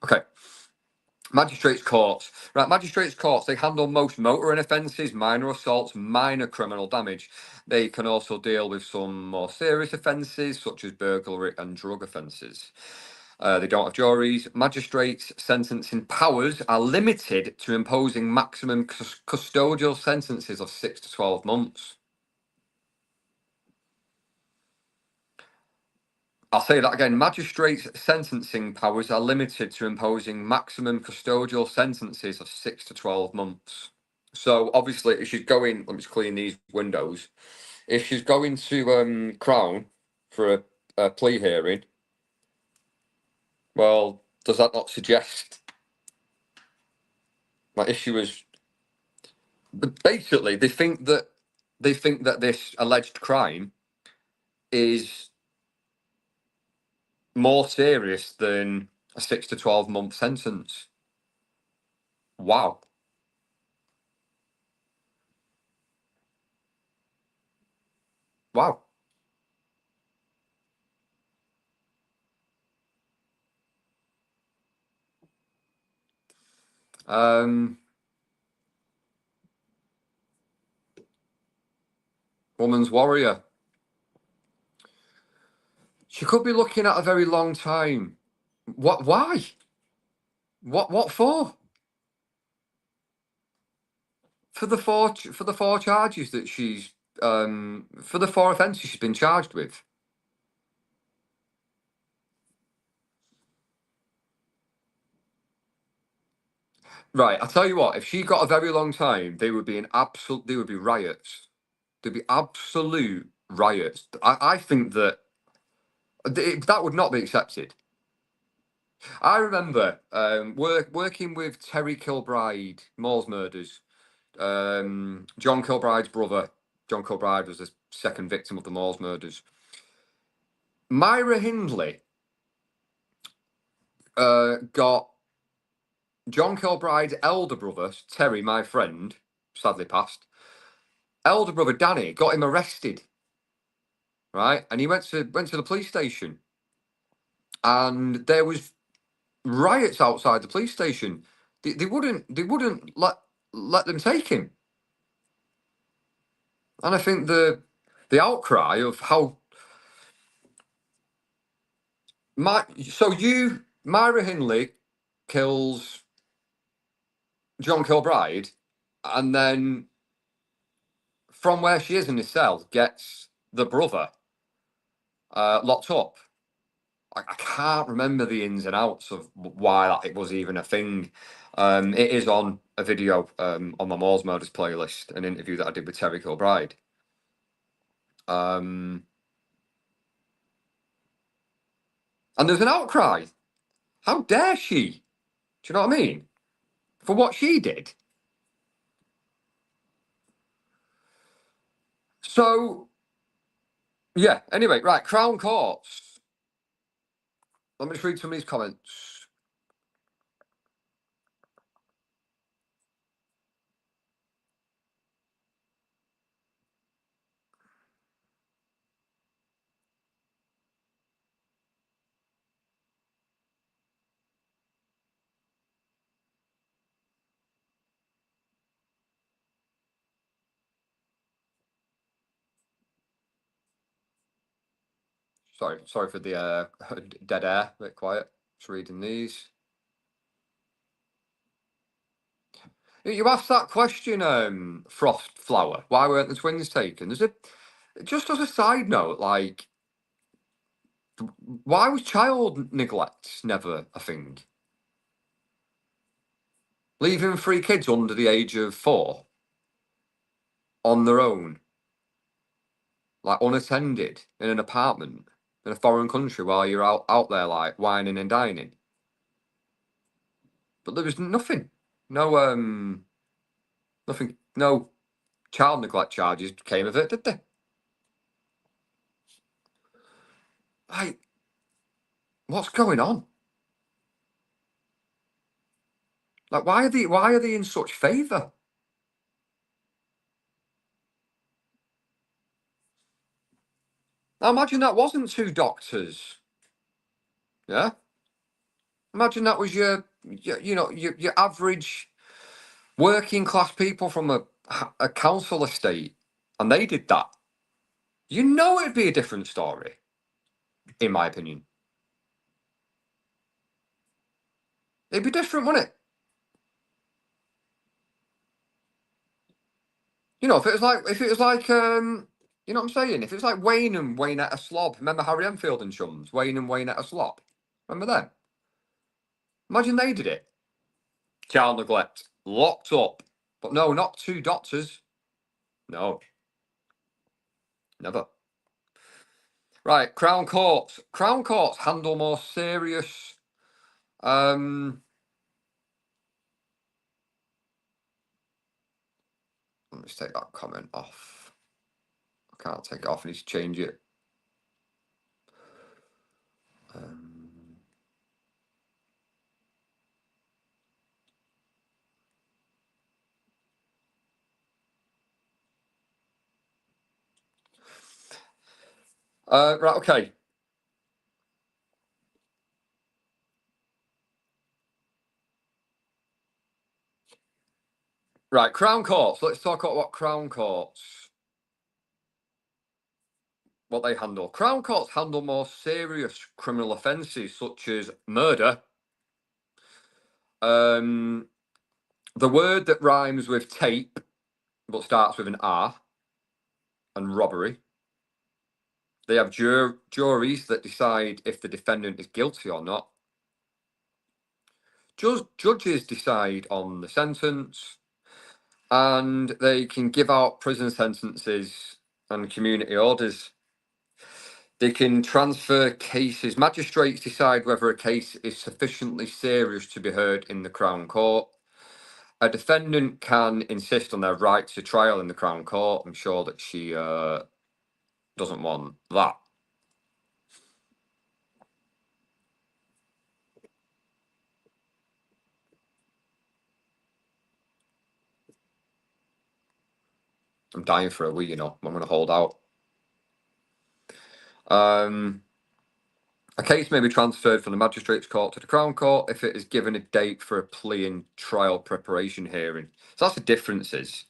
Okay. Magistrates' courts. Right, magistrates' courts, they handle most motoring offences, minor assaults, minor criminal damage. They can also deal with some more serious offences, such as burglary and drug offences. They don't have juries. Magistrates' sentencing powers are limited to imposing maximum custodial sentences of 6 to 12 months. I'll say that again. Magistrates' sentencing powers are limited to imposing maximum custodial sentences of 6 to 12 months. So obviously, if she's going, let me just clean these windows. If she's going to Crown for a plea hearing, well, does that not suggest that if she was, but basically they think that this alleged crime is more serious than a 6 to 12 month sentence. Wow. Wow. Woman's warrior. She could be looking at a very long time. What? Why? What for? For the four charges that she's for the 4 offences she's been charged with. Right, I'll tell you what. If she got a very long time, they would be riots. There'd be absolute riots. I think that that would not be accepted. I remember working with Terry Kilbride, Moors murders. John Kilbride's brother. John Kilbride was the second victim of the Moors murders. Myra Hindley got John Kilbride's elder brother, Terry, my friend, sadly passed. Elder brother Danny got him arrested, right? And he went to the police station, and there was riots outside the police station. They wouldn't let them take him. And I think the outcry of how Myra Hindley kills John Kilbride, and then from where she is in the cell gets the brother locked up. I can't remember the ins and outs of why it was even a thing. It is on a video on my Moors Murders playlist, an interview that I did with Terry Kilbride. And there's an outcry. How dare she? Do you know what I mean? For what she did. So, yeah, anyway, right, Crown Courts. Let me just read some of these comments. Sorry for the dead air, a bit quiet. Just reading these. You asked that question, Frost Flower. Why weren't the twins taken? Just as a side note, like Why was child neglect never a thing? Leaving 3 kids under the age of 4 on their own, like unattended, in an apartment in a foreign country while you're out there like whining and dining. But there was nothing, no nothing, no child neglect charges came of it, did they? Like, what's going on? Like, why are they in such favour? Now imagine that wasn't 2 doctors. Yeah. Imagine that was your average working class people from a council estate, and they did that. You know, it'd be a different story, in my opinion. It'd be different, wouldn't it? You know, if it was like, you know what I'm saying? If it was like Wayne and Wayne at a slob. Remember Harry Enfield and Chums? Wayne and Wayne at a slob. Remember them? Imagine they did it. Child neglect, locked up. But no, not 2 doctors. No, never. Right, Crown Courts. Crown Courts handle more serious. Let me just take that comment off. I can't take it off. I need to change it. Right, okay. Right, Crown Courts. Let's talk about what Crown Courts, what they handle. Crown Courts handle more serious criminal offences such as murder. The word that rhymes with tape but starts with an R, and robbery. They have juries that decide if the defendant is guilty or not. Judges decide on the sentence, and they can give out prison sentences and community orders. They can transfer cases. Magistrates decide whether a case is sufficiently serious to be heard in the Crown Court. A defendant can insist on their right to trial in the Crown Court. I'm sure that she doesn't want that. I'm dying for a wee, you know. I'm going to hold out. A case may be transferred from the Magistrates Court to the Crown Court if it is given a date for a plea and trial preparation hearing. So that's the differences.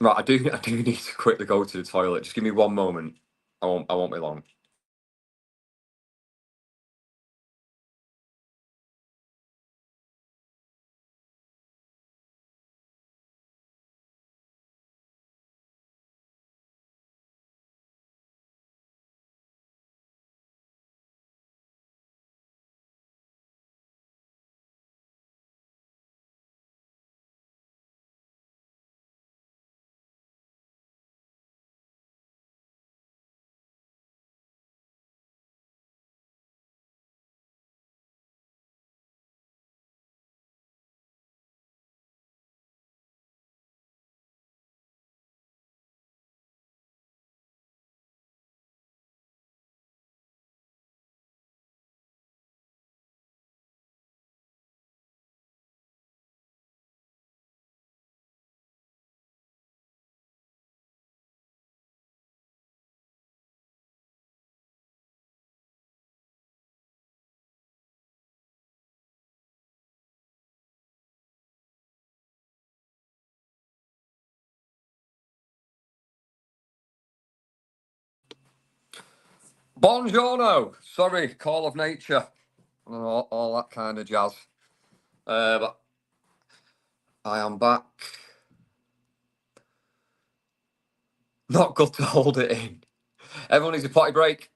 Right, I do need to quickly go to the toilet. Just give me one moment. I won't be long. Buongiorno. Sorry, call of nature. All that kind of jazz. But I am back. Not good to hold it in. Everyone needs a potty break.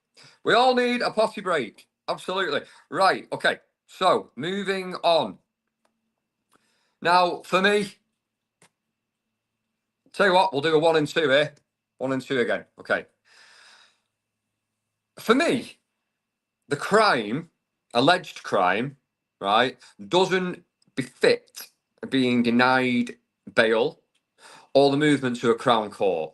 We all need a potty break. Absolutely. Right. Okay. So moving on. Now, for me, tell you what, we'll do a 1 and 2 here. 1 and 2 again. Okay. For me, the crime, alleged crime, right, doesn't befit being denied bail or the movement to a Crown Court.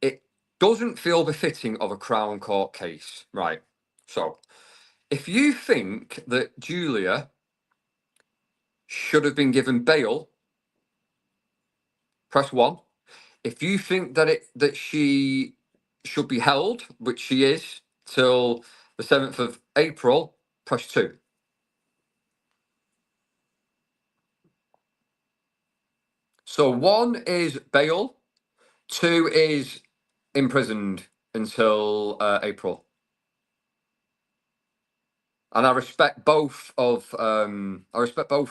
It doesn't feel befitting of a Crown Court case, right? So, if you think that Julia should have been given bail, press 1. If you think that she should be held, which she is, till the 7th of April, press 2. So 1 is bail, 2 is imprisoned until April. And I respect both of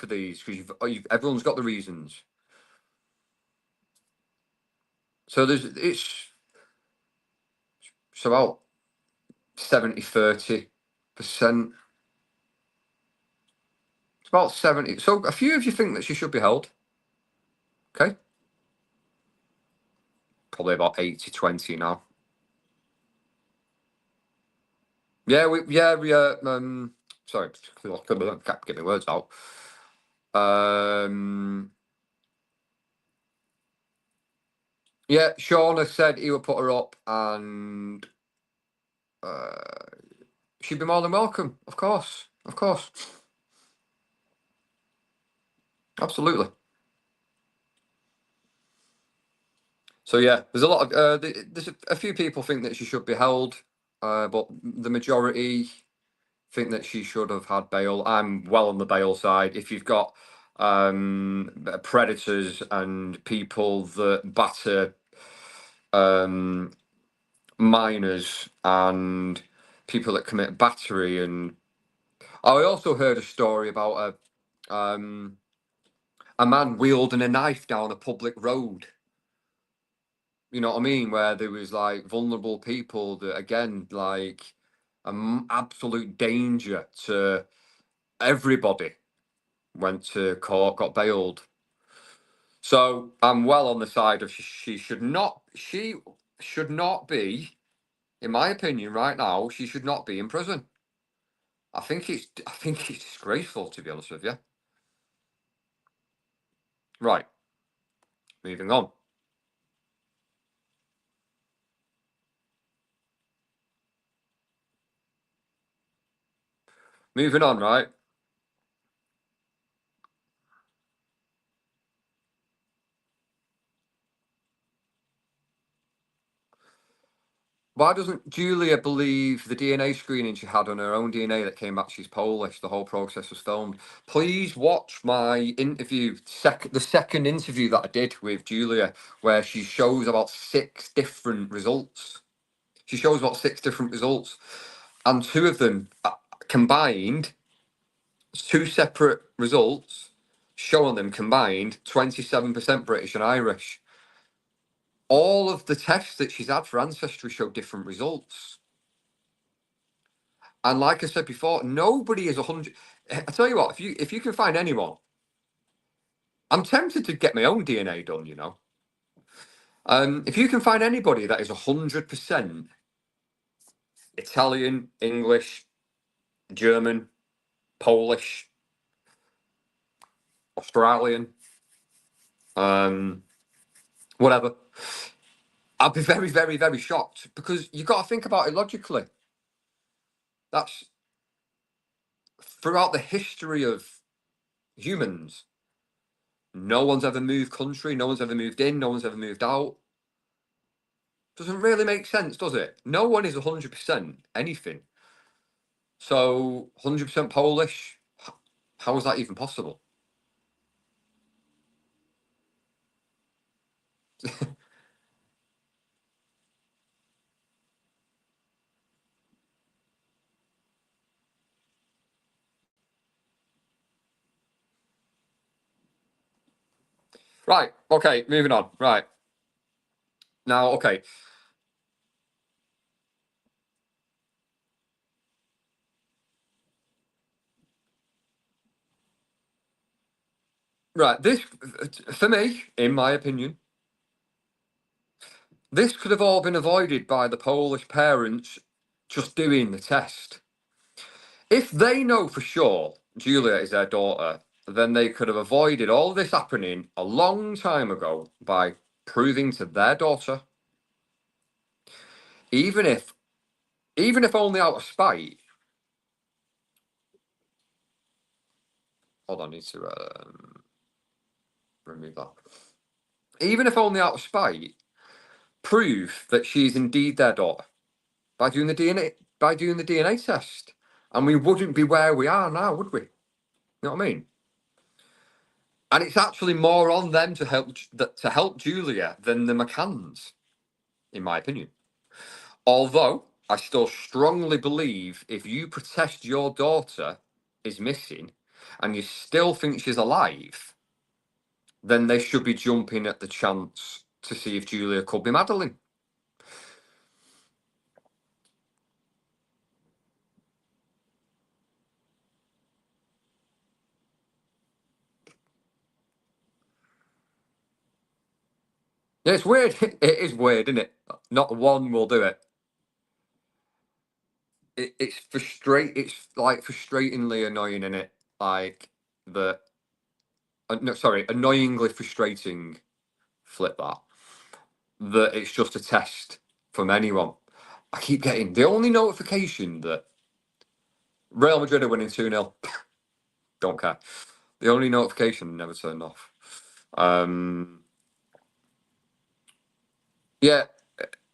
these because everyone's got the reasons. So it's about 70-30%. It's about 70. So a few of you think that she should be held. Okay. Probably about 80-20 now. Yeah, sorry, I can't get my words out. Yeah, Sean has said he would put her up, and she'd be more than welcome. Of course, absolutely. So yeah, there's a lot of there's a few people think that she should be held, but the majority think that she should have had bail. I'm well on the bail side. If you've got predators and people that batter minors and people that commit battery, and I also heard a story about a man wielding a knife down a public road. You know what I mean? Where there was like vulnerable people that, again, like absolute danger to everybody, went to court, got bailed. So I'm well on the side of she should not be, in my opinion, right now, she should not be in prison. I think it's disgraceful, to be honest with you. Right, moving on. Moving on, right? Why doesn't Julia believe the DNA screening she had on her own DNA that came back she's Polish? The whole process was filmed. Please watch my interview, the second interview that I did with Julia, where she shows about 6 different results. She shows about 6 different results, and 2 of them combined, 2 separate results showing them combined 27% British and Irish. All of the tests that she's had for ancestry show different results. And like I said before, nobody is 100. I tell you what, if you can find anyone, I'm tempted to get my own DNA done. You know, if you can find anybody that is 100% Italian, English, German, Polish, Australian, whatever, I'd be very, very, very shocked, because you got to think about it logically. That's throughout the history of humans. No one's ever moved country. No one's ever moved in. No one's ever moved out. Doesn't really make sense, does it? No one is 100% anything. So 100% Polish, how is that even possible? Right, okay, moving on. Right. Now, okay, right. This, for me, in my opinion, this could have all been avoided by the Polish parents just doing the test. If they know for sure Julia is their daughter, then they could have avoided all this happening a long time ago by proving to their daughter, even if only out of spite. Hold on, I need to remove that. Even if only out of spite, prove that she is indeed their daughter by doing the DNA test, and we wouldn't be where we are now, would we? You know what I mean? And it's actually more on them to help Julia than the McCanns, in my opinion. Although I still strongly believe if you protest your daughter is missing and you still think she's alive, then they should be jumping at the chance to see if Julia could be Madeline. Yeah, it's weird. It is weird, isn't it? Not one will do it. It's It's like frustratingly annoying, isn't it? Like the no, sorry, annoyingly frustrating. Flip that. That it's just a test from anyone. I keep getting the only notification that Real Madrid are winning 2-0. Don't care. The only notification never turned off. Yeah,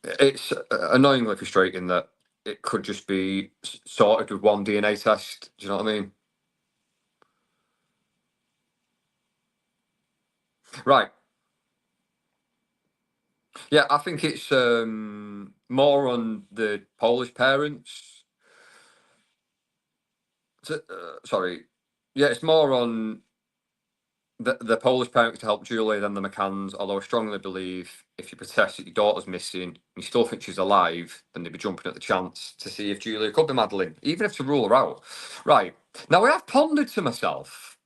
it's annoyingly frustrating that it could just be sorted with one DNA test. Do you know what I mean? Right. Yeah, I think it's more on the Polish parents. Sorry. Yeah, it's more on the Polish parents to help Julie than the McCanns, although I strongly believe if you protest that your daughter's missing and you still think she's alive, then they'd be jumping at the chance to see if Julia could be Madeline, even if to rule her out. Right. Now, I have pondered to myself,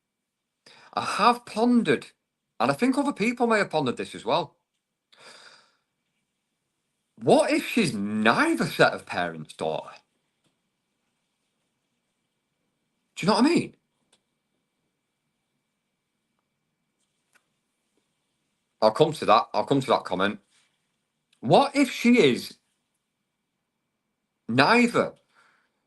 I have pondered, and I think other people may have pondered this as well. What if she's neither set of parents' daughter? Do you know what I mean? I'll come to that. I'll come to that comment. What if she is neither?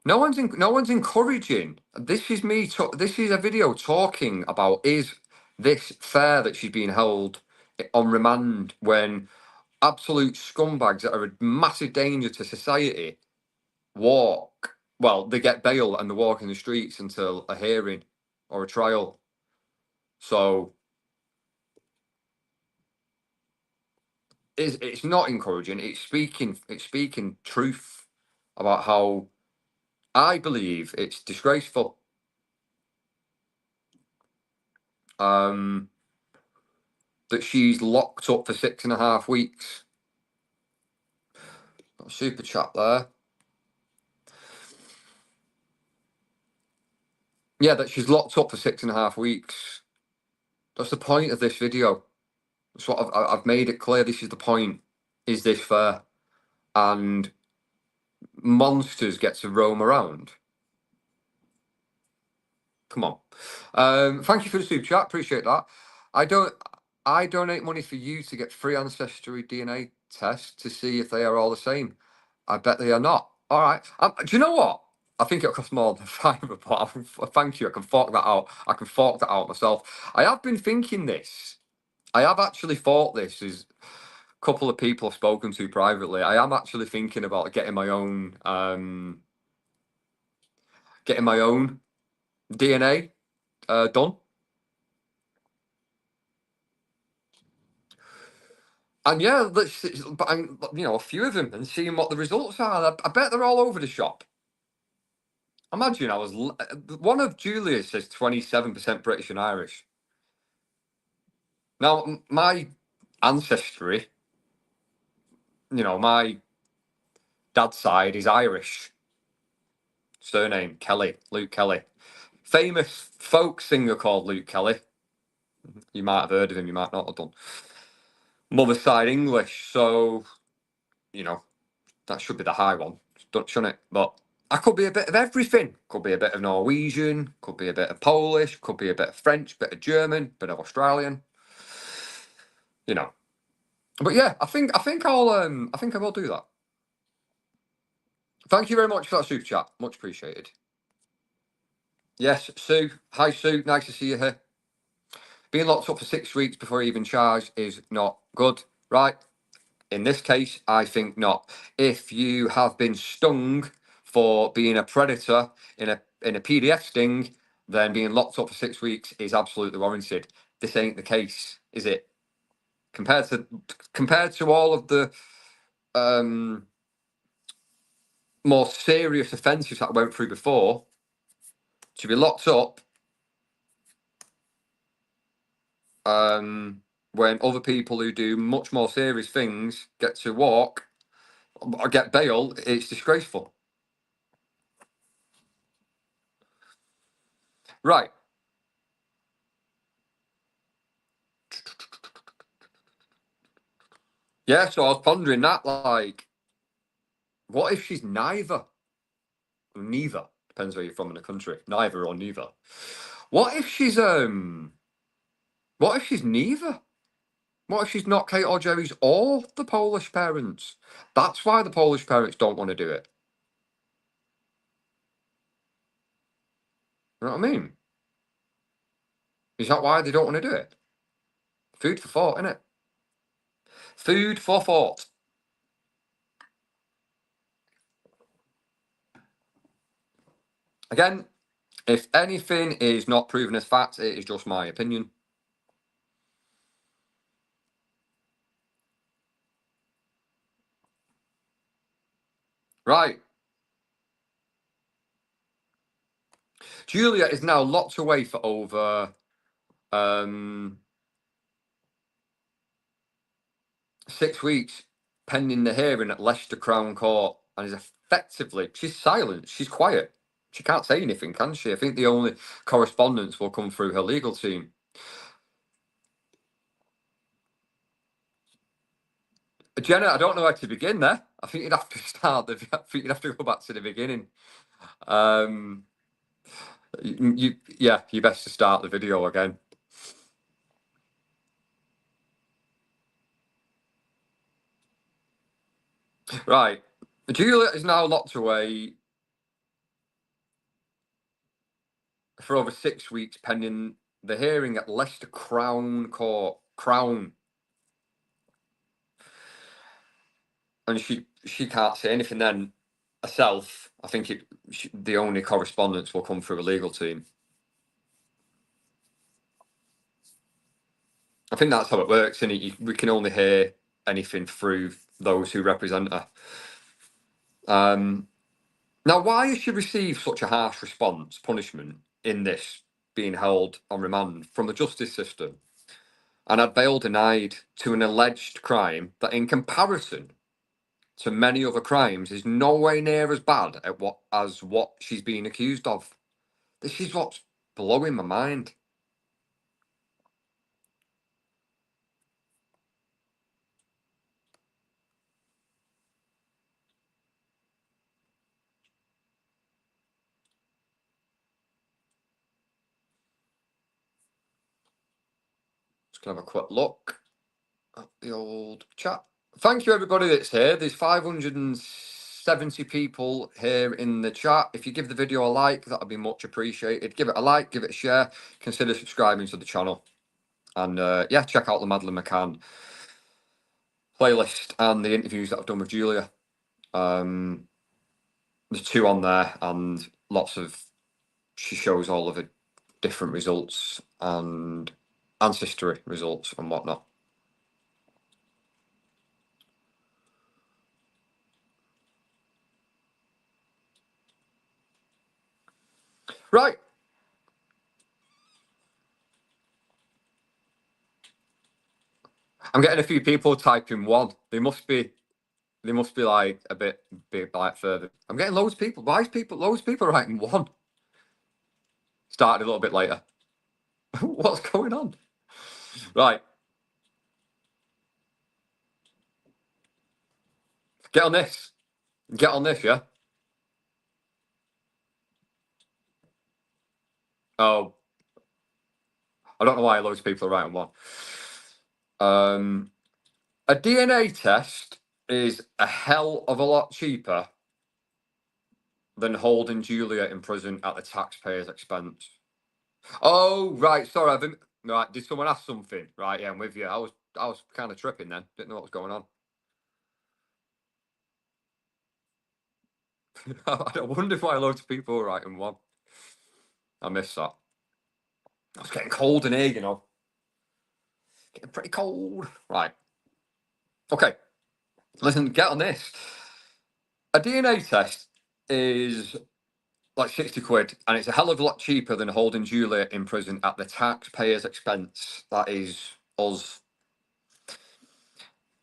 No one's encouraging. This is me. This is a video talking about is this fair that she's being held on remand when absolute scumbags that are a massive danger to society walk. Well, they get bail and they walk in the streets until a hearing or a trial. So it's not encouraging. It's speaking truth about how I believe it's disgraceful. That she's locked up for 6.5 weeks. Got a super chat there. Yeah, that she's locked up for 6.5 weeks. That's the point of this video. That's what I've made it clear. This is the point. Is this fair? And monsters get to roam around. Come on. Thank you for the super chat. Appreciate that. I don't. I donate money for you to get free ancestry DNA tests to see if they are all the same. I bet they are not. All right. Do you know what? I think it'll cost more than £5, but thank you. I can fork that out. I can fork that out myself. I have been thinking this. I have actually thought this as a couple of people I've spoken to privately. I am actually thinking about getting my own DNA done. And yeah, but a few of them and seeing what the results are. I bet they're all over the shop. Imagine one of Julia's says 27% British and Irish. Now, my ancestry, you know, my dad's side is Irish. Surname Kelly, Luke Kelly. Famous folk singer called Luke Kelly. You might have heard of him, you might not have done. Mother's side English, so, you know, that should be the high one, shouldn't it? But I could be a bit of everything. Could be a bit of Norwegian, could be a bit of Polish, could be a bit of French, bit of German, bit of Australian. You know. But yeah, I think I will do that. Thank you very much for that super chat. Much appreciated. Yes, Sue. Hi Sue, nice to see you here. Being locked up for 6 weeks before even charged is not good, right? In this case, I think not. If you have been stung for being a predator in a PDF sting, then being locked up for 6 weeks is absolutely warranted. This ain't the case, is it? Compared to all of the more serious offences that I went through before, to be locked up when other people who do much more serious things get to walk or get bail, it's disgraceful. Right. Yeah, so I was pondering that, like, what if she's neither? Neither. Depends where you're from in the country. Neither or neither. What if she's neither? What if she's not Kate or Jerry's or the Polish parents? That's why the Polish parents don't want to do it. You know what I mean? Is that why they don't want to do it? Food for thought, innit? Food for thought. Again, if anything is not proven as fact, it is just my opinion. Right. Julia is now locked away for over 6 weeks pending the hearing at Leicester Crown Court, and is effectively, she's silent, she's quiet. She can't say anything, can she? I think the only correspondence will come through her legal team. Jenna, I don't know where to begin there. I think you'd have to start. I think you'd have to go back to the beginning. You best to start the video again. Right, Julia is now locked away for over 6 weeks pending the hearing at Leicester Crown Court. Crown. And she can't say anything then herself. I think the only correspondence will come through a legal team. I think that's how it works, and we can only hear anything through those who represent her. Now, why has she received such a harsh punishment in this being held on remand from the justice system, and had bail denied to an alleged crime that, in comparison to many other crimes, is nowhere near as bad as what she's being accused of? This is what's blowing my mind. Just gonna have a quick look at the old chat. Thank you, everybody that's here. There's 570 people here in the chat. If you give the video a like, that would be much appreciated. Give it a like, give it a share. Consider subscribing to the channel. And yeah, check out the Madeline McCann playlist and the interviews that I've done with Julia. There's 2 on there, and she shows all of the different results and ancestry results and whatnot. Right. I'm getting a few people typing 1. They must be They must be like a bit like further. I'm getting loads of people. Why is loads of people writing one? Started a little bit later. What's going on? Right. Get on this. Get on this, yeah? Oh, I don't know why loads of people are writing one. A DNA test is a hell of a lot cheaper than holding Julia in prison at the taxpayer's expense. Oh, right. Sorry, I've been right. Did someone ask something? Right, yeah, I'm with you. I was kind of tripping then. Didn't know what was going on. I wonder why loads of people were writing one. I missed that. It's getting cold in here, you know. Getting pretty cold. Right. Okay. Listen, get on this. A DNA test is like 60 quid, and it's a hell of a lot cheaper than holding Julia in prison at the taxpayer's expense. That is us.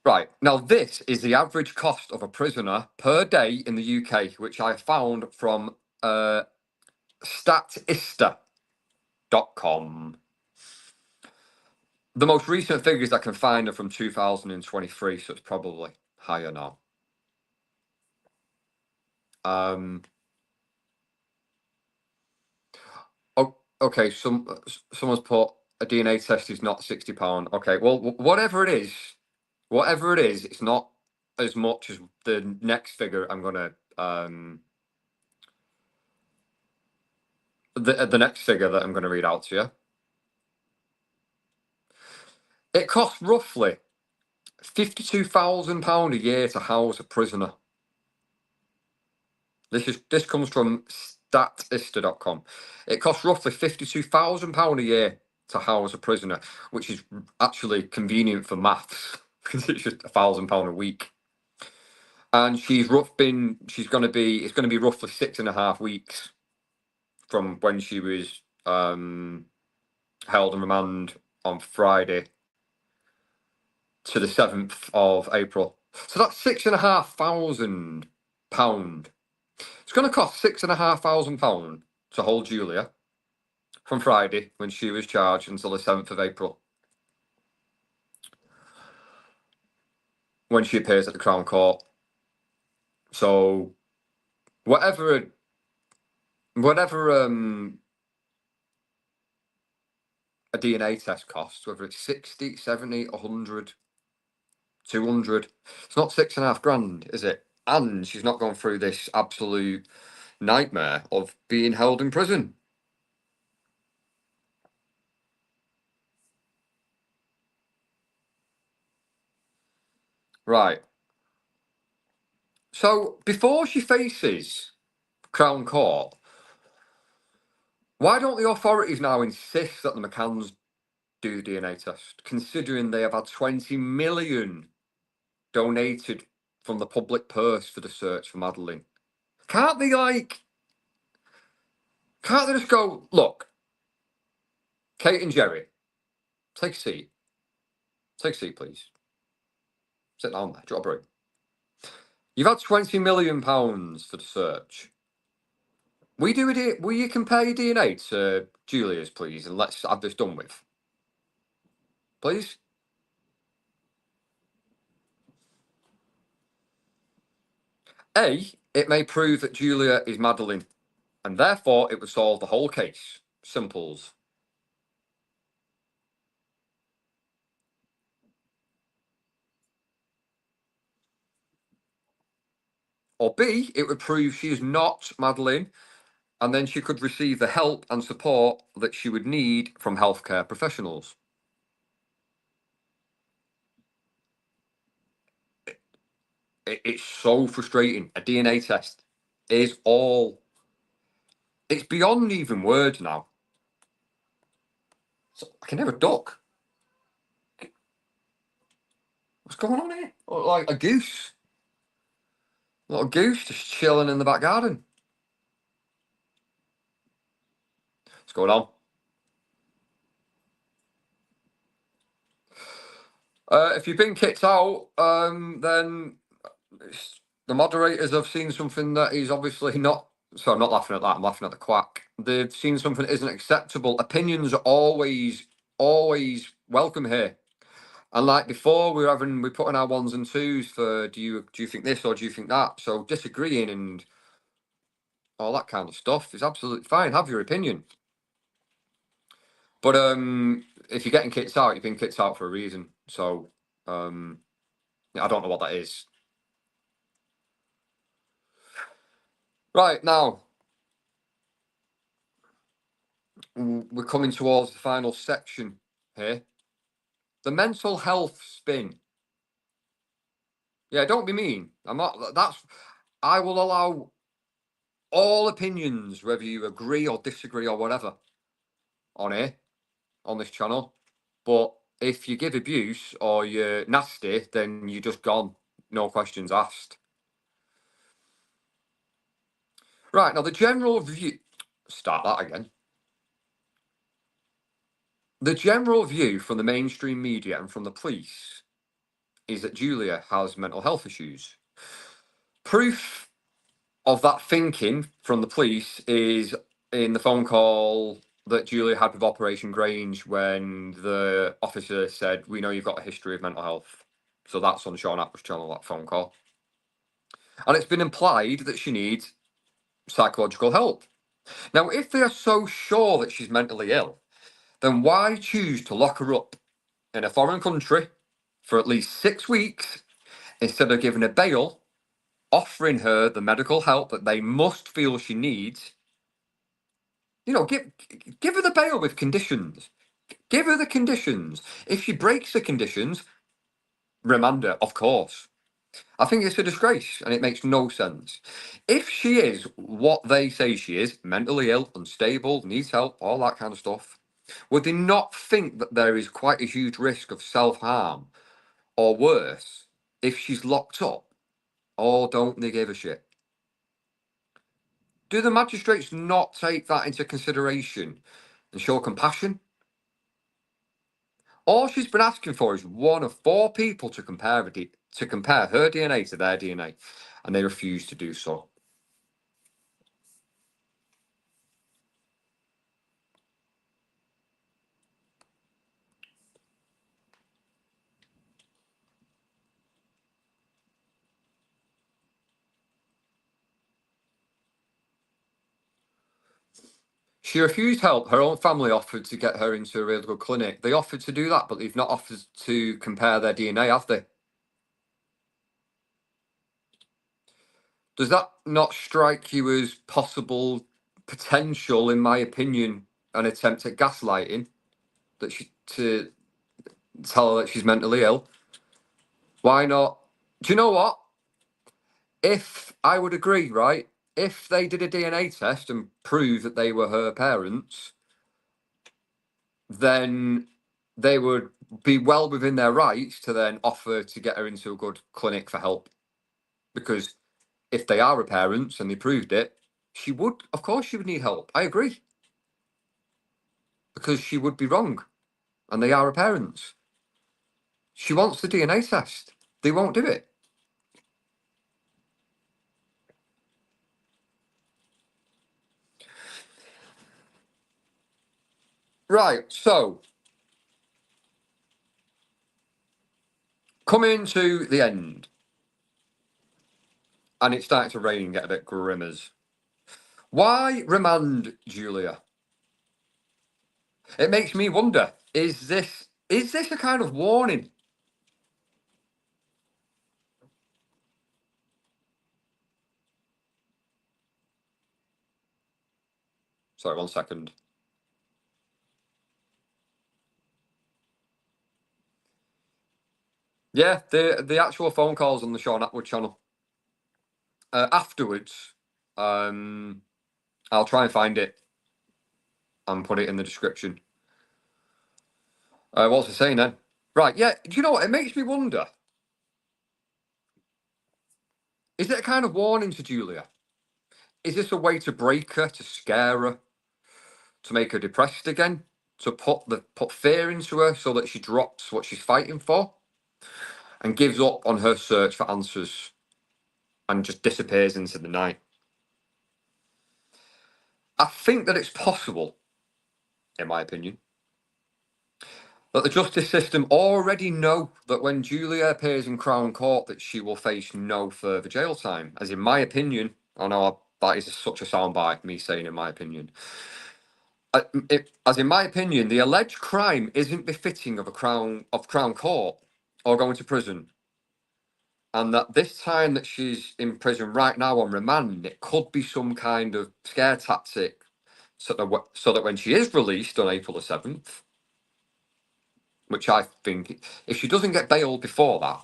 Right. Now, this is the average cost of a prisoner per day in the UK, which I found from statista.com. The most recent figures I can find are from 2023, so it's probably higher now. Oh, okay. Someone's put a DNA test is not £60. Okay, well, whatever it is, it's not as much as the next figure I'm gonna the next figure that I'm gonna read out to you. It costs roughly £52,000 a year to house a prisoner. This comes from statista.com. It costs roughly £52,000 a year to house a prisoner, which is actually convenient for maths because it's just £1,000 a week. And it's going to be roughly 6.5 weeks from when she was held in remand on Friday to the 7th of April. So that's £6,500. It's going to cost £6,500 to hold Julia from Friday when she was charged until the 7th of April, when she appears at the Crown Court. So whatever a DNA test costs, whether it's 60, 70, 100, 200, it's not 6.5 grand, is it? And she's not gone through this absolute nightmare of being held in prison. Right. So before she faces Crown Court, why don't the authorities now insist that the McCanns do the DNA test, considering they have had 20 million donated from the public purse for the search for Madeline? Can't they just go, look, Kate and Jerry, take a seat. Take a seat, please. Sit down there, drop a break. You've had £20 million for the search. We compare your DNA to Julia's, please, and let's have this done with. Please? A, it may prove that Julia is Madeline, and therefore it would solve the whole case. Simples. Or B, it would prove she is not Madeline, and then she could receive the help and support that she would need from healthcare professionals. It's so frustrating. A DNA test is all. It's beyond even words now. So I can never duck. What's going on here? Oh, like a goose. A little goose just chilling in the back garden. What's going on? If you've been kicked out, then the moderators have seen something that is obviously not. So I'm not laughing at that. I'm laughing at the quack. They've seen something that isn't acceptable. Opinions are always welcome here. And like before, we put in our ones and twos for do you think this or do you think that? So disagreeing and all that kind of stuff is absolutely fine. Have your opinion. But if you're getting kicked out, you've been kicked out for a reason. So I don't know what that is. Right now, we're coming towards the final section here. The mental health spin. Yeah, don't be mean. I'm not. I will allow all opinions, whether you agree or disagree or whatever, on here, on this channel. But if you give abuse or you're nasty, then you're just gone. No questions asked. Right, now the general view. Start that again. The general view from the mainstream media and from the police is that Julia has mental health issues. Proof of that thinking from the police is in the phone call that Julia had with Operation Grange when the officer said, "We know you've got a history of mental health." So that's on Sean Atwood's channel, that phone call. And it's been implied that she needs psychological help. Now, if they are so sure that she's mentally ill, then why choose to lock her up in a foreign country for at least 6 weeks instead of giving her bail, offering her the medical help that they must feel she needs? You know, give her the bail with conditions. Give her the conditions. If she breaks the conditions, remand her, of course. I think it's a disgrace and it makes no sense. If she is what they say she is, mentally ill, unstable, needs help, all that kind of stuff, would they not think that there is quite a huge risk of self-harm or worse if she's locked up? Or don't they give a shit? Do the magistrates not take that into consideration and show compassion? All she's been asking for is one of 4 people to compare her DNA to their DNA, and they refuse to do so. She refused help. Her own family offered to get her into a really good clinic. They offered to do that, but they've not offered to compare their DNA, have they? Does that not strike you as possible potential, in my opinion, an attempt at gaslighting? That to tell her that she's mentally ill? Why not? Do you know what? If I would agree, right? If they did a DNA test and proved that they were her parents, then they would be well within their rights to then offer to get her into a good clinic for help. Because if they are her parents and they proved it, she would, of course, she would need help. I agree. Because she would be wrong and they are her parents. She wants the DNA test. They won't do it. Right, so coming to the end, and it's starting to rain and get a bit grimmers. Why remand Julia? It makes me wonder, is this a kind of warning? Sorry, 1 second. Yeah, the actual phone calls on the Sean Atwood channel. Afterwards, I'll try and find it and put it in the description. What was I saying then? Right, yeah, do you know what? It makes me wonder. Is it a kind of warning to Julia? Is this a way to break her, to scare her, to make her depressed again, to put fear into her so that she drops what she's fighting for and gives up on her search for answers? and just disappears into the night. I think that it's possible, in my opinion, that the justice system already know that when Julia appears in Crown Court that she will face no further jail time. As in my opinion, I know that is such a soundbite, me saying in my opinion. As in my opinion, the alleged crime isn't befitting of Crown Court or going to prison, and that this time that she's in prison right now on remand, it could be some kind of scare tactic, so that when she is released on April the 7th, which I think, if she doesn't get bailed before that,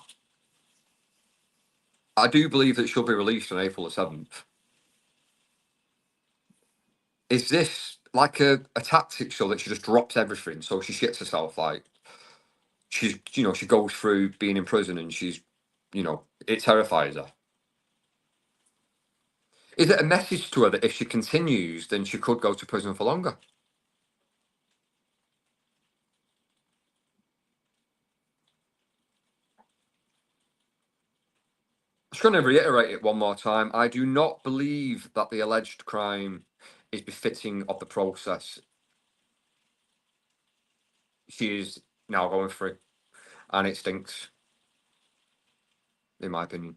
I do believe that she'll be released on April the 7th. Is this like a tactic so that she just drops everything, so she shits herself, like she's, she goes through being in prison and she's, it terrifies her? Is it a message to her that if she continues, then she could go to prison for longer? I'm just going to reiterate it one more time. I do not believe that the alleged crime is befitting of the process she is now going through, and it stinks, in my opinion.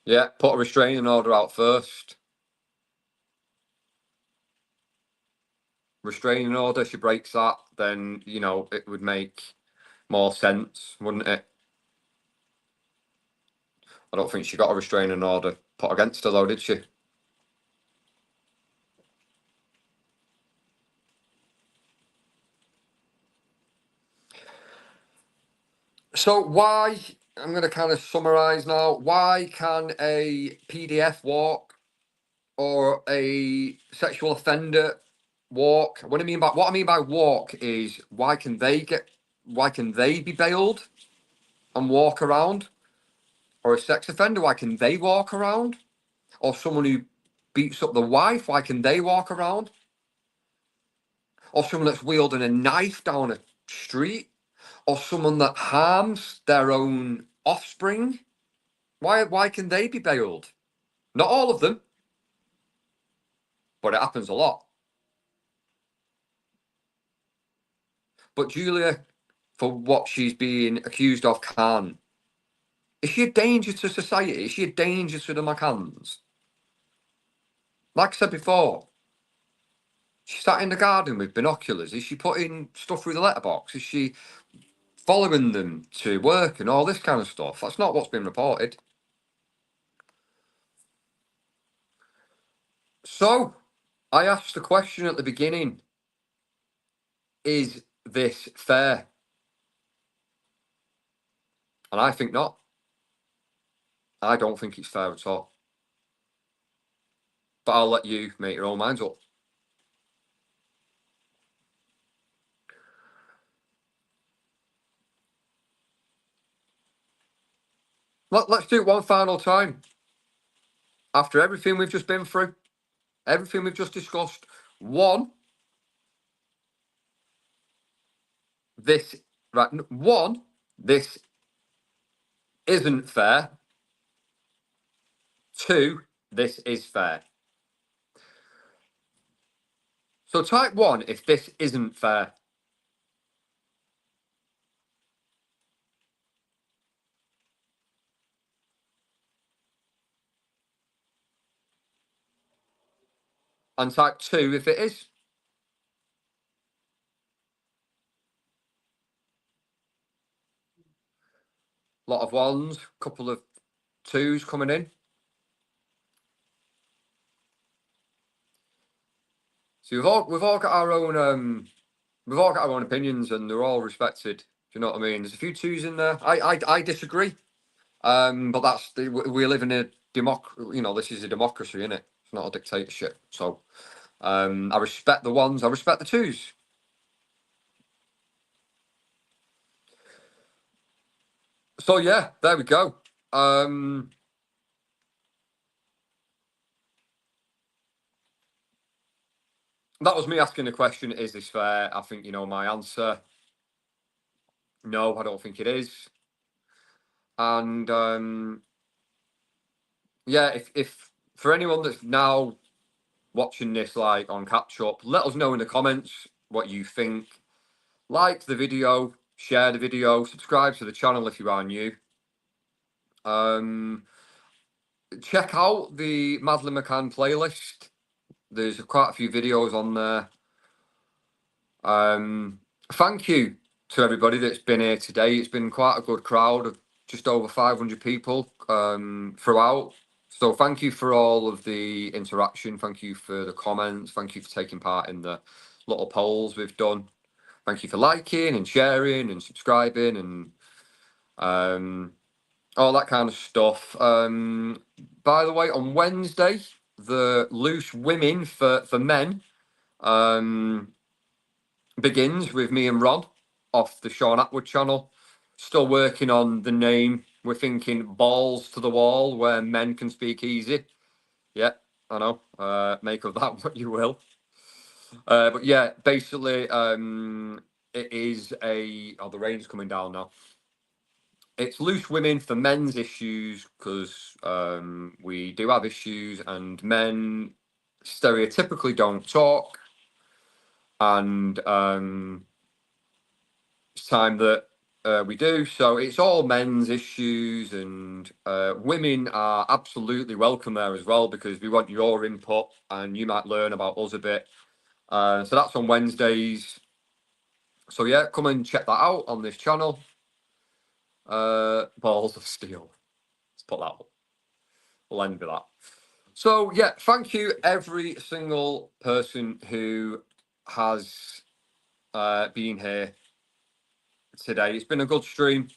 Yeah, put a restraining order out first. Restraining order, she breaks that, then, it would make more sense, wouldn't it? I don't think she got a restraining order put against her, though, did she? So why, I'm going to kind of summarise now, why can a PDF walk or a sexual offender walk? What I mean by walk is why can they be bailed and walk around? Or a sex offender, why can they walk around? Or someone who beats up the wife, why can they walk around? Or someone that's wielding a knife down a street? Or someone that harms their own offspring? Why can they be bailed? Not all of them, but it happens a lot. But Julia, for what she's being accused of, can. Is she a danger to society? Is she a danger to the McCanns? Like I said before, she sat in the garden with binoculars. Is she putting stuff through the letterbox? Is she following them to work and all this kind of stuff? That's not what's been reported. So, I asked the question at the beginning, is this fair? And I think not. I don't think it's fair at all. But I'll let you make your own minds up. Let's do it one final time. After everything we've just been through, everything we've just discussed, one, this isn't fair. Two, this is fair. So type one if this isn't fair. And type two if it is. A lot of ones, couple of twos coming in. So we've all got our own opinions, and they're all respected. Do you know what I mean? There's a few twos in there. I disagree. But we live in a this is a democracy, isn't it? It's not a dictatorship. So I respect the ones, I respect the twos. So yeah, there we go. That was me asking the question, is this fair? I think you know my answer. No, I don't think it is. And yeah, if for anyone that's now watching this like on catch up, let us know in the comments what you think. Like the video, share the video, subscribe to the channel if you are new. Check out the Madeline McCann playlist. There's quite a few videos on there. Thank you to everybody that's been here today. It's been quite a good crowd of just over 500 people throughout. So thank you for all of the interaction. Thank you for the comments. Thank you for taking part in the little polls we've done. Thank you for liking and sharing and subscribing and all that kind of stuff. By the way, on Wednesday, the Loose Women for Men begins with me and Ron off the Sean Atwood channel. Still working on the name. We're thinking balls to the wall where men can speak easy. Yeah, I know. Make of that what you will. But yeah, basically, it is a. Oh, the rain's coming down now. It's Loose Women for Men's issues because we do have issues and men stereotypically don't talk. And it's time that we do. So it's all men's issues, and women are absolutely welcome there as well because we want your input and you might learn about us a bit. So that's on Wednesdays. So yeah, come and check that out on this channel. Balls of Steel. Let's put that up. We'll end with that. So yeah, thank you every single person who has been here today. It's been a good stream.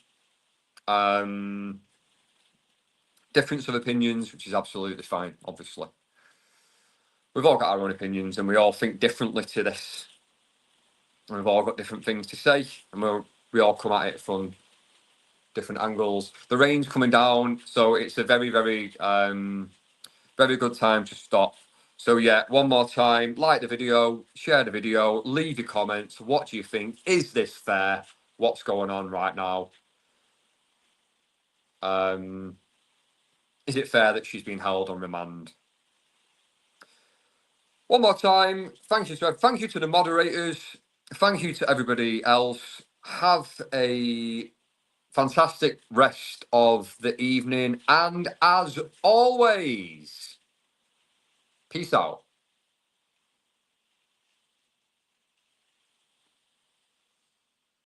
Difference of opinions, which is absolutely fine, obviously. We've all got our own opinions and we all think differently to this. And we've all got different things to say and we all come at it from different angles. The rain's coming down, so it's a very, very, very good time to stop. So yeah, one more time, like the video, share the video, leave your comments. What do you think? Is this fair? What's going on right now? Is it fair that she's been held on remand? One more time, thank you to the moderators. Thank you to everybody else. Have a fantastic rest of the evening. And as always, peace out.